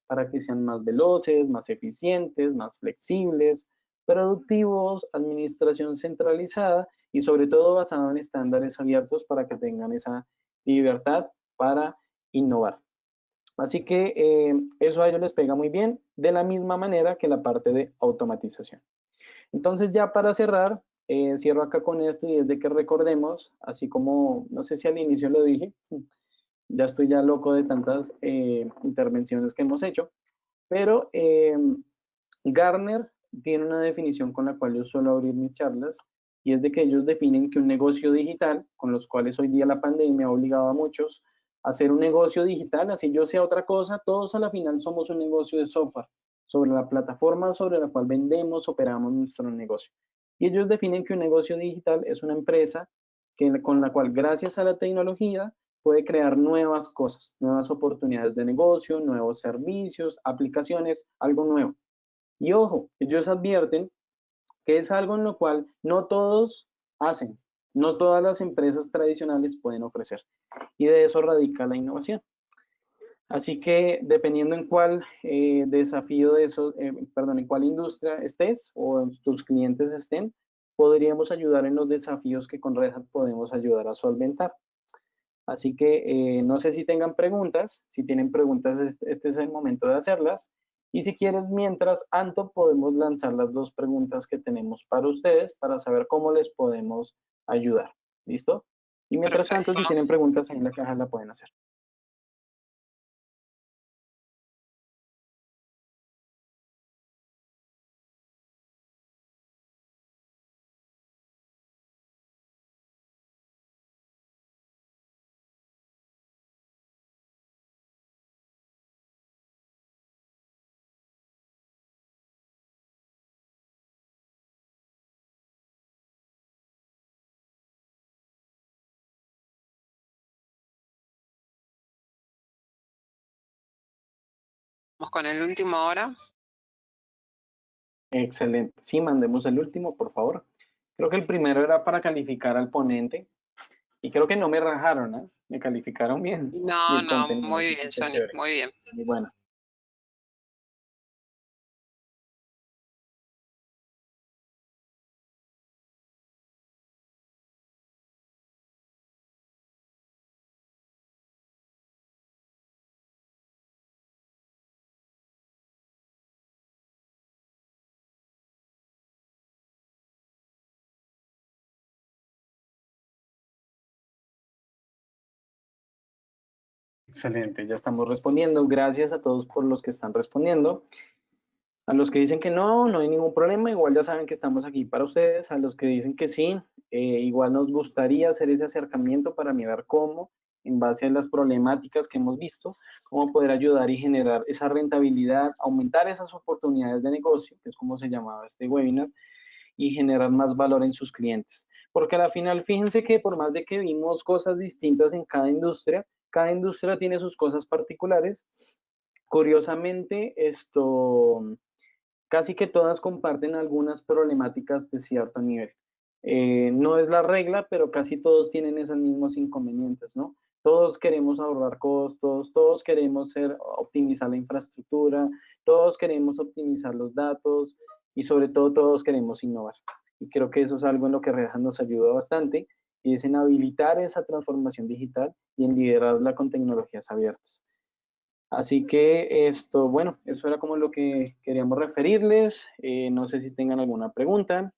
para que sean más veloces, más eficientes, más flexibles, productivos, administración centralizada y sobre todo basado en estándares abiertos para que tengan esa libertad para innovar. Así que eso a ellos les pega muy bien, de la misma manera que la parte de automatización. Entonces ya para cerrar, cierro acá con esto y es de que recordemos, así como, no sé si al inicio lo dije, ya estoy ya loco de tantas intervenciones que hemos hecho, pero Gartner tiene una definición con la cual yo suelo abrir mis charlas y es de que ellos definen que un negocio digital, con los cuales hoy día la pandemia ha obligado a muchos a hacer un negocio digital, así yo sea otra cosa, todos a la final somos un negocio de software, sobre la plataforma sobre la cual vendemos, operamos nuestro negocio. Y ellos definen que un negocio digital es una empresa con la cual gracias a la tecnología puede crear nuevas cosas, nuevas oportunidades de negocio, nuevos servicios, aplicaciones, algo nuevo. Y ojo, ellos advierten que es algo en lo cual no todos hacen, no todas las empresas tradicionales pueden ofrecer. Y de eso radica la innovación. Así que dependiendo en cuál desafío de eso, perdón, en cuál industria estés o en tus clientes estén, podríamos ayudar en los desafíos que con Red Hat podemos ayudar a solventar. Así que no sé si tengan preguntas. Si tienen preguntas, este es el momento de hacerlas. Y si quieres, mientras, Anto, podemos lanzar las dos preguntas que tenemos para ustedes para saber cómo les podemos ayudar. ¿Listo? Y mientras tanto, si tienen preguntas en la caja, la pueden hacer. ¿Vamos con el último ahora? Excelente. Sí, mandemos el último, por favor. Creo que el primero era para calificar al ponente. Y creo que no me rajaron, ¿eh? Me calificaron bien. Y No, el no, contenido, muy así bien, que qué Johnny, chévere. muy bien. Muy bueno. Excelente, ya estamos respondiendo. Gracias a todos por los que están respondiendo. A los que dicen que no, no hay ningún problema, igual ya saben que estamos aquí para ustedes. A los que dicen que sí, igual nos gustaría hacer ese acercamiento para mirar cómo, en base a las problemáticas que hemos visto, cómo poder ayudar y generar esa rentabilidad, aumentar esas oportunidades de negocio, que es como se llamaba este webinar, y generar más valor en sus clientes. Porque al final, fíjense que por más de que vimos cosas distintas en cada industria tiene sus cosas particulares. Curiosamente, casi que todas comparten algunas problemáticas de cierto nivel. No es la regla, pero casi todos tienen esos mismos inconvenientes, ¿no? Todos queremos ahorrar costos, todos queremos optimizar la infraestructura, todos queremos optimizar los datos y sobre todo todos queremos innovar. Y creo que eso es algo en lo que Red Hat nos ayuda bastante y es en habilitar esa transformación digital y en liderarla con tecnologías abiertas. Así que bueno, eso era como lo que queríamos referirles. No sé si tengan alguna pregunta.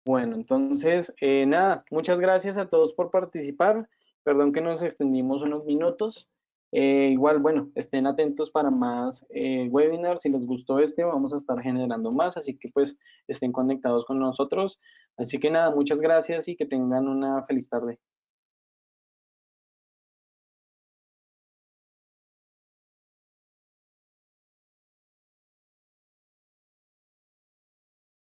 Bueno, entonces, nada, muchas gracias a todos por participar. Perdón que nos extendimos unos minutos. Igual, bueno, estén atentos para más webinars. Si les gustó vamos a estar generando más, así que pues estén conectados con nosotros. Así que nada, muchas gracias y que tengan una feliz tarde.